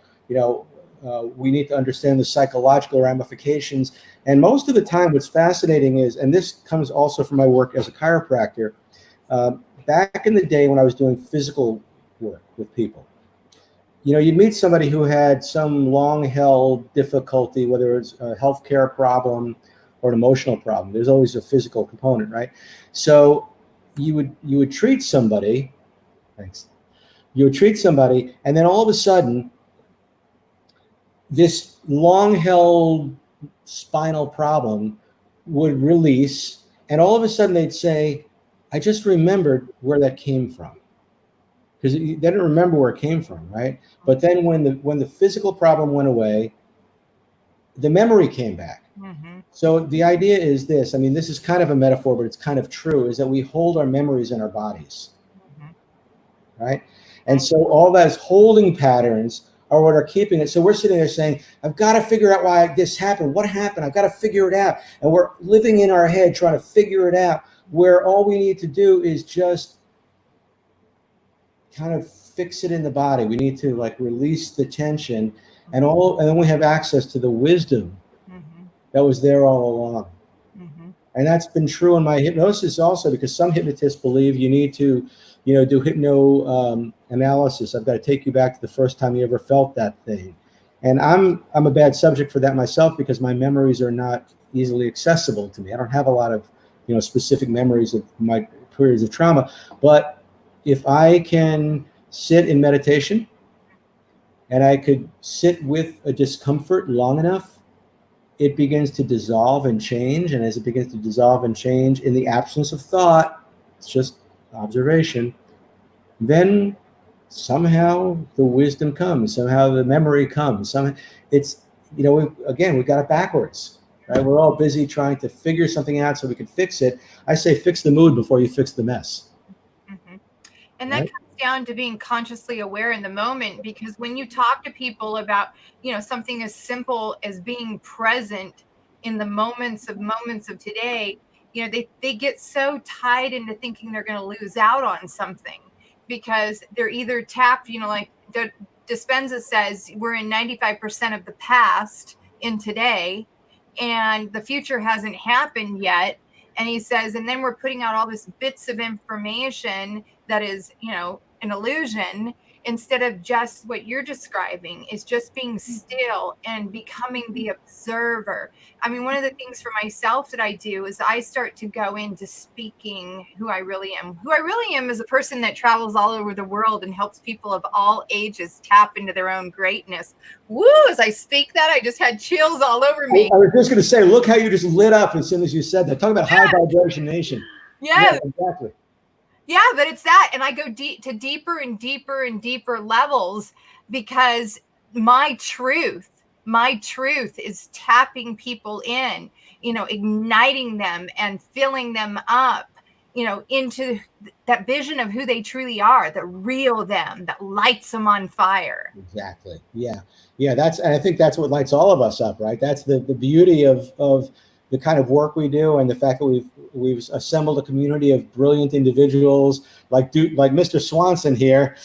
S4: we need to understand the psychological ramifications. And most of the time, what's fascinating is, and this comes also from my work as a chiropractor, back in the day when I was doing physical work with people, you'd meet somebody who had some long-held difficulty, whether it's a healthcare problem or an emotional problem. There's always a physical component, right? So you would treat somebody, you would treat somebody, and then all of a sudden, this long-held spinal problem would release, and all of a sudden they'd say, I just remembered where that came from. Because they didn't remember where it came from, right? But then when the physical problem went away, the memory came back. So the idea is this, this is kind of a metaphor, but it's kind of true, is that we hold our memories in our bodies, right? And so all those holding patterns are what are keeping it. So we're sitting there saying, I've got to figure out why this happened. What happened? I've got to figure it out. And we're living in our head trying to figure it out, where all we need to do is just kind of fix it in the body. We need to release the tension, and then we have access to the wisdom that was there all along. And that's been true in my hypnosis also, because some hypnotists believe you need to do hypno analysis. I've got to take you back to the first time you ever felt that thing. And I'm a bad subject for that myself, because my memories are not easily accessible to me. I don't have a lot of specific memories of my periods of trauma. But if I can sit in meditation and I could sit with a discomfort long enough, it begins to dissolve and change. And as it begins to dissolve and change in the absence of thought, it's just observation, then somehow the wisdom comes, somehow the memory comes. We've got it backwards, right? We're all busy trying to figure something out so we can fix it. I say fix the mood before you fix the mess.
S2: And that comes down to being consciously aware in the moment, because when you talk to people about, something as simple as being present in the moments of today, they get so tied into thinking they're going to lose out on something, because they're either tapped, like Dispenza says, we're in 95% of the past in today, and the future hasn't happened yet. And he says, and then we're putting out all this bits of information that is, an illusion. instead of just what you're describing, is just being still and becoming the observer. I mean, one of the things for myself that I do is I start to go into speaking who I really am. Who I really am is a person that travels all over the world and helps people of all ages tap into their own greatness. Woo, as I speak that, I just had chills all over me.
S4: I was just going to say, look how you just lit up as soon as you said that. Talk about high vibration nation.
S2: Yes.
S4: Yeah, exactly.
S2: Yeah, but it's that. And I go deeper and deeper and deeper levels, because my truth is tapping people in, igniting them and filling them up, into that vision of who they truly are, the real them that lights them on fire.
S4: Exactly. Yeah. Yeah. And I think that's what lights all of us up, right? That's the beauty of the kind of work we do, and the fact that we've assembled a community of brilliant individuals like Mr. Swanson here.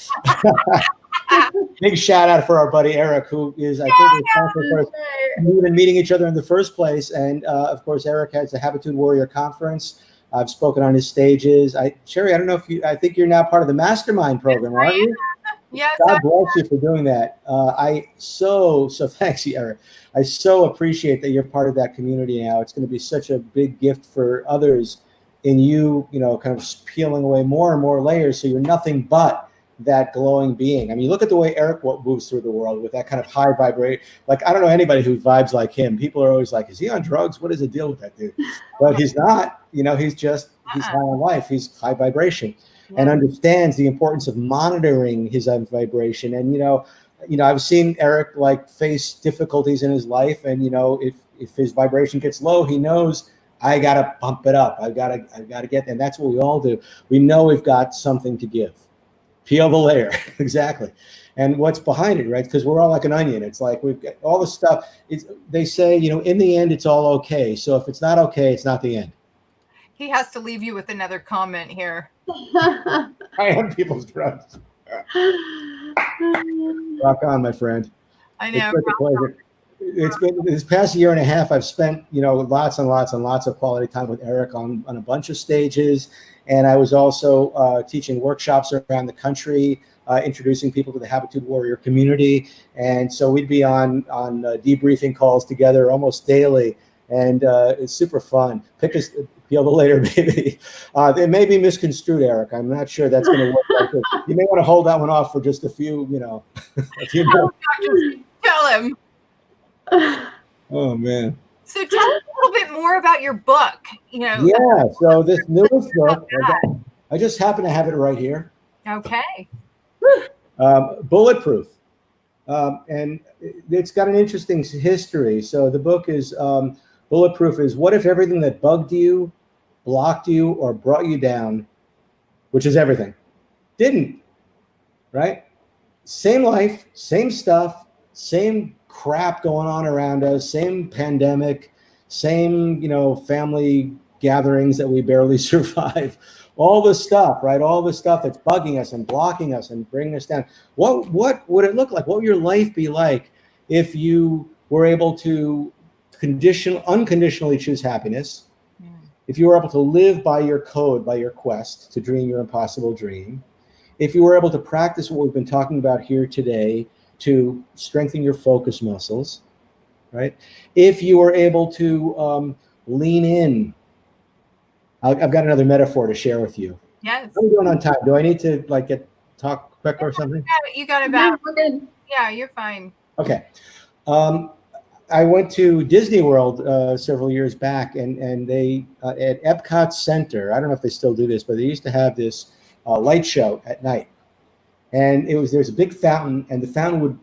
S4: Big shout out for our buddy Eric, who is, I think, responsible for us even meeting each other in the first place. And of course, Eric has the Habitude Warrior Conference. I've spoken on his stages. Sherry, I don't know if I think you're now part of the mastermind program, aren't you?
S2: Yes.
S4: God bless you for doing that. So thanks you, Eric. I so appreciate that you're part of that community now. It's going to be such a big gift for others in you, kind of peeling away more and more layers, so you're nothing but that glowing being. I mean, look at the way Eric moves through the world with that kind of high vibrate. Like, I don't know anybody who vibes like him. People are always like, is he on drugs? What is the deal with that dude? But he's not. He's high on life. He's high vibration. And understands the importance of monitoring his own vibration. And, I've seen Eric face difficulties in his life. And, if his vibration gets low, he knows I got to bump it up. I've got to get there. And that's what we all do. We know we've got something to give. Peel the layer. Exactly. And what's behind it, right? Because we're all like an onion. It's like we've got all the stuff. They say, in the end, it's all okay. So if it's not okay, it's not the end.
S2: He has to leave you with another comment here.
S4: I am people's drugs. Rock on, my friend.
S2: I know.
S4: It's such a pleasure. It's been this past year and a half. I've spent, lots and lots and lots of quality time with Eric on a bunch of stages. And I was also teaching workshops around the country, introducing people to the Habitude Warrior community. And so we'd be on debriefing calls together almost daily. And it's super fun. Peel the later, baby. It may be misconstrued, Eric. I'm not sure that's going to work like this. You may want to hold that one off for just a few minutes.
S2: Tell him.
S4: Oh, man.
S2: So tell us a little bit more about your book.
S4: Yeah, so this newest book, I just happen to have it right here.
S2: Okay.
S4: Bulletproof. And it's got an interesting history. So the book is Bulletproof is what if everything that bugged you, blocked you, or brought you down, which is everything, didn't, right? Same life, same stuff, same crap going on around us, same pandemic, same, family gatherings that we barely survive, all the stuff, right? All the stuff that's bugging us and blocking us and bringing us down. What would it look like? What would your life be like if you were able to unconditionally choose happiness? If you were able to live by your code, by your quest to dream your impossible dream, if you were able to practice what we've been talking about here today to strengthen your focus muscles, right? If you were able to lean in, I've got another metaphor to share with you.
S2: Yes.
S4: How are we doing on time? Do I need to talk quick or something?
S2: You got it back.
S3: We're good.
S2: Yeah, you're fine.
S4: Okay. I went to Disney World several years back, and they at Epcot Center, I don't know if they still do this, but they used to have this light show at night. And there's a big fountain, and the fountain would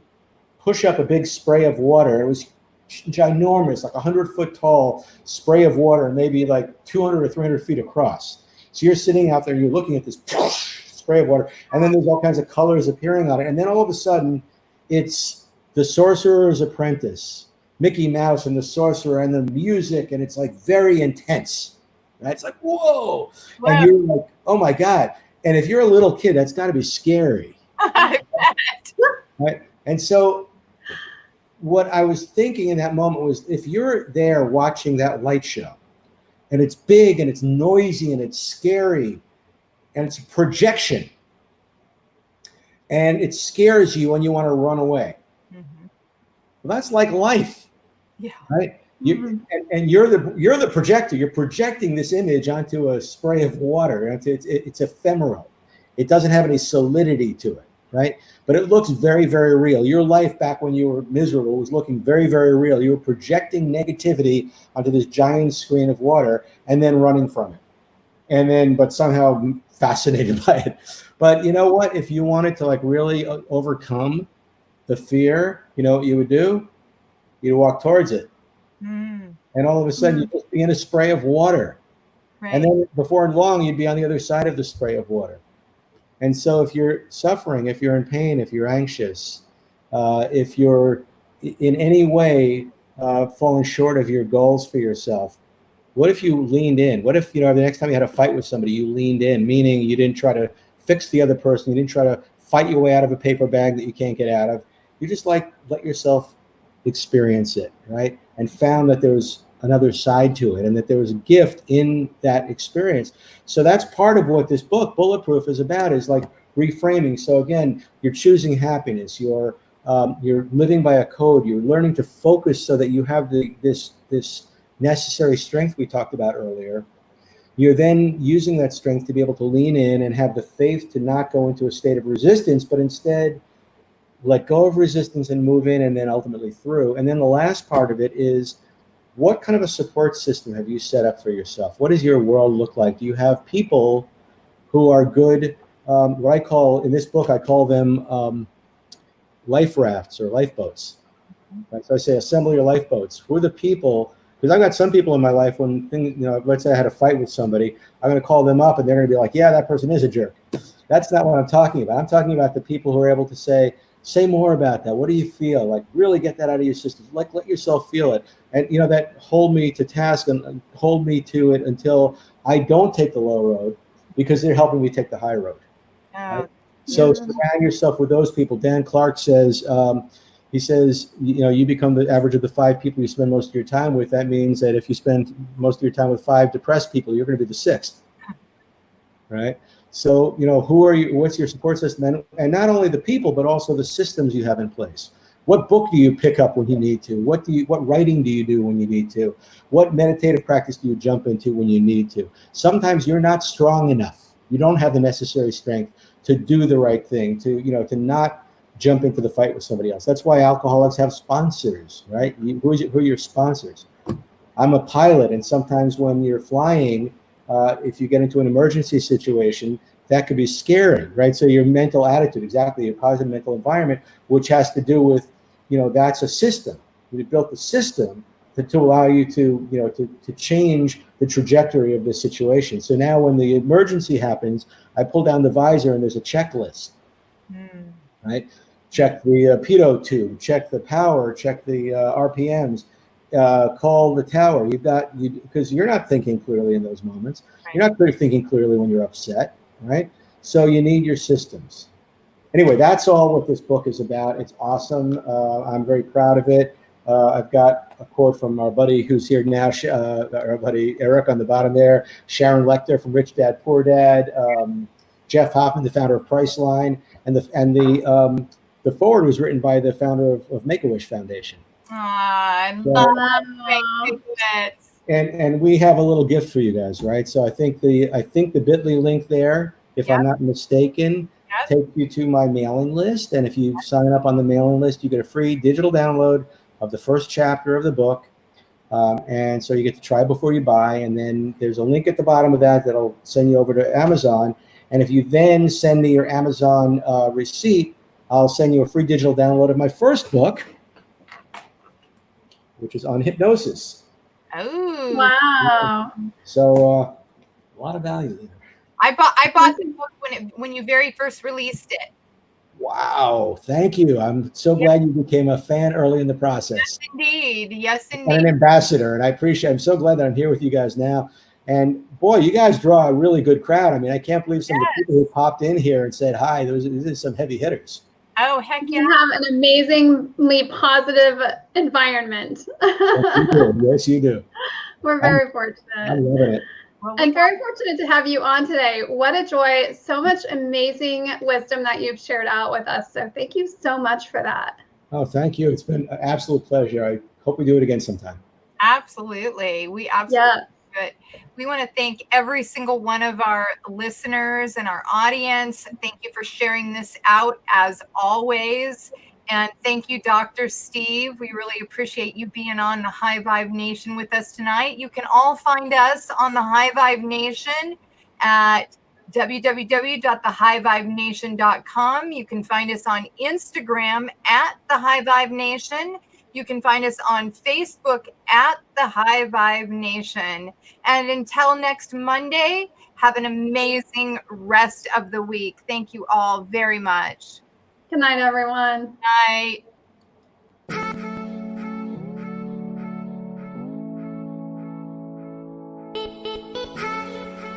S4: push up a big spray of water. It was ginormous, like 100-foot tall spray of water, maybe like 200 or 300 feet across. So you're sitting out there, you're looking at this spray of water, and then there's all kinds of colors appearing on it. And then all of a sudden, it's the Sorcerer's Apprentice, Mickey Mouse and the Sorcerer, and the music, and it's like very intense. Right? It's like, whoa.
S2: Wow.
S4: And you're like, oh my God. And if you're a little kid, that's got to be scary.
S2: I bet.
S4: Right? And so what I was thinking in that moment was, if you're there watching that light show, and it's big and it's noisy and it's scary and it's a projection, and it scares you and you want to run away.
S2: Mm-hmm.
S4: Well, that's like life,
S2: Yeah.
S4: right? And you're the projector. You're projecting this image onto a spray of water. It's ephemeral. It doesn't have any solidity to it, right? But it looks very, very real. Your life back when you were miserable was looking very, very real. You were projecting negativity onto this giant screen of water and then running from it. But somehow fascinated by it. But you know what? If you wanted to like really overcome the fear, you know what you would do? You'd walk towards it. And all of a sudden you'd just be in a spray of water.
S2: Right.
S4: And then before long, you'd be on the other side of the spray of water. And so if you're suffering, if you're in pain, if you're anxious, if you're in any way falling short of your goals for yourself, what if you leaned in? What if, the next time you had a fight with somebody, you leaned in, meaning you didn't try to fix the other person. You didn't try to fight your way out of a paper bag that you can't get out of. You just let yourself experience it, right? And found that there was another side to it and that there was a gift in that experience. So that's part of what this book, Bulletproof, is about, is like reframing. So again, you're choosing happiness. You're living by a code. You're learning to focus so that you have this necessary strength we talked about earlier. You're then using that strength to be able to lean in and have the faith to not go into a state of resistance, but instead let go of resistance and move in and then ultimately through. And then the last part of it is, what kind of a support system have you set up for yourself? What does your world look like? Do you have people who are good, what I call, in this book, I call them life rafts or lifeboats. Right? So I say, assemble your lifeboats. Who are the people? Because I've got some people in my life when things, let's say I had a fight with somebody, I'm going to call them up and they're going to be like, yeah, that person is a jerk. That's not what I'm talking about. I'm talking about the people who are able to say more about that. What do you feel? Like, really get that out of your system. Like, let yourself feel it. And, that hold me to task and hold me to it until I don't take the low road, because they're helping me take the high road. Right? So surround yourself with those people. Dan Clark says, he says, you become the average of the 5 people you spend most of your time with. That means that if you spend most of your time with 5 depressed people, you're going to be the 6th, right? So, who are you? What's your support system? And not only the people, but also the systems you have in place. What book do you pick up when you need to? What writing do you do when you need to? What meditative practice do you jump into when you need to? Sometimes you're not strong enough. You don't have the necessary strength to do the right thing, to not jump into the fight with somebody else. That's why alcoholics have sponsors, right? Who are your sponsors? I'm a pilot, and sometimes when you're flying, if you get into an emergency situation, that could be scary, right? So your mental attitude, exactly, your positive mental environment, which has to do with, that's a system. We built the system to allow you to change the trajectory of the situation. So now when the emergency happens, I pull down the visor and there's a checklist, right? Check the pitot tube, check the power, check the RPMs, call the tower. Because you're not thinking clearly in those moments. Right. You're not thinking clearly when you're upset, right? So you need your systems. Anyway, that's all what this book is about. It's awesome. I'm very proud of it. I've got a quote from our buddy who's here now, our buddy Eric on the bottom there, Sharon Lecter from Rich Dad Poor Dad, Jeff Hoffman, the founder of Priceline, and the foreword was written by the founder of Make-A-Wish Foundation.
S2: I love it.
S4: And we have a little gift for you guys, right? So I think the Bitly link there, if I'm not mistaken, takes you to my mailing list. And if you sign up on the mailing list, you get a free digital download of the first chapter of the book. And so you get to try before you buy. And then there's a link at the bottom of that that'll send you over to Amazon. And if you then send me your Amazon receipt, I'll send you a free digital download of my first book, which is on hypnosis.
S2: Oh,
S3: wow!
S4: So a lot of value there.
S2: I bought the book when you very first released it.
S4: Wow! Thank you. I'm so glad you became a fan early in the process.
S2: Yes, indeed. Yes, indeed.
S4: And an ambassador, and I'm so glad that I'm here with you guys now. And boy, you guys draw a really good crowd. I mean, I can't believe some of the people who popped in here and said hi. These are some heavy hitters.
S2: Oh, heck yeah.
S3: You have an amazingly positive environment.
S4: Yes, you do.
S3: We're very fortunate.
S4: I'm loving it.
S2: Well,
S3: And very fortunate to have you on today. What a joy. So much amazing wisdom that you've shared out with us. So thank you so much for that.
S4: Oh, thank you. It's been an absolute pleasure. I hope we do it again sometime.
S2: Absolutely. We absolutely do it. We want to thank every single one of our listeners and our audience. Thank you for sharing this out as always. And thank you, Dr. Steve. We really appreciate you being on the High Vibe Nation with us tonight. You can all find us on the High Vibe Nation at www.thehighvibenation.com. You can find us on Instagram at the High Vibe Nation. You can find us on Facebook at the High Vibe Nation. And until next Monday, have an amazing rest of the week. Thank you all very much.
S3: Good night, everyone.
S2: Night.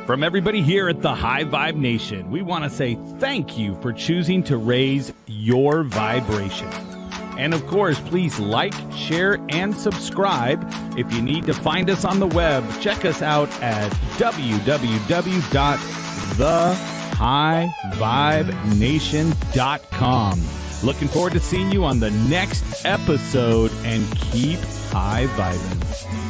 S1: From everybody here at the High Vibe Nation, we want to say thank you for choosing to raise your vibration. And of course, please like, share, and subscribe. If you need to find us on the web, check us out at www.thehighvibenation.com. Looking forward to seeing you on the next episode, and keep high vibing.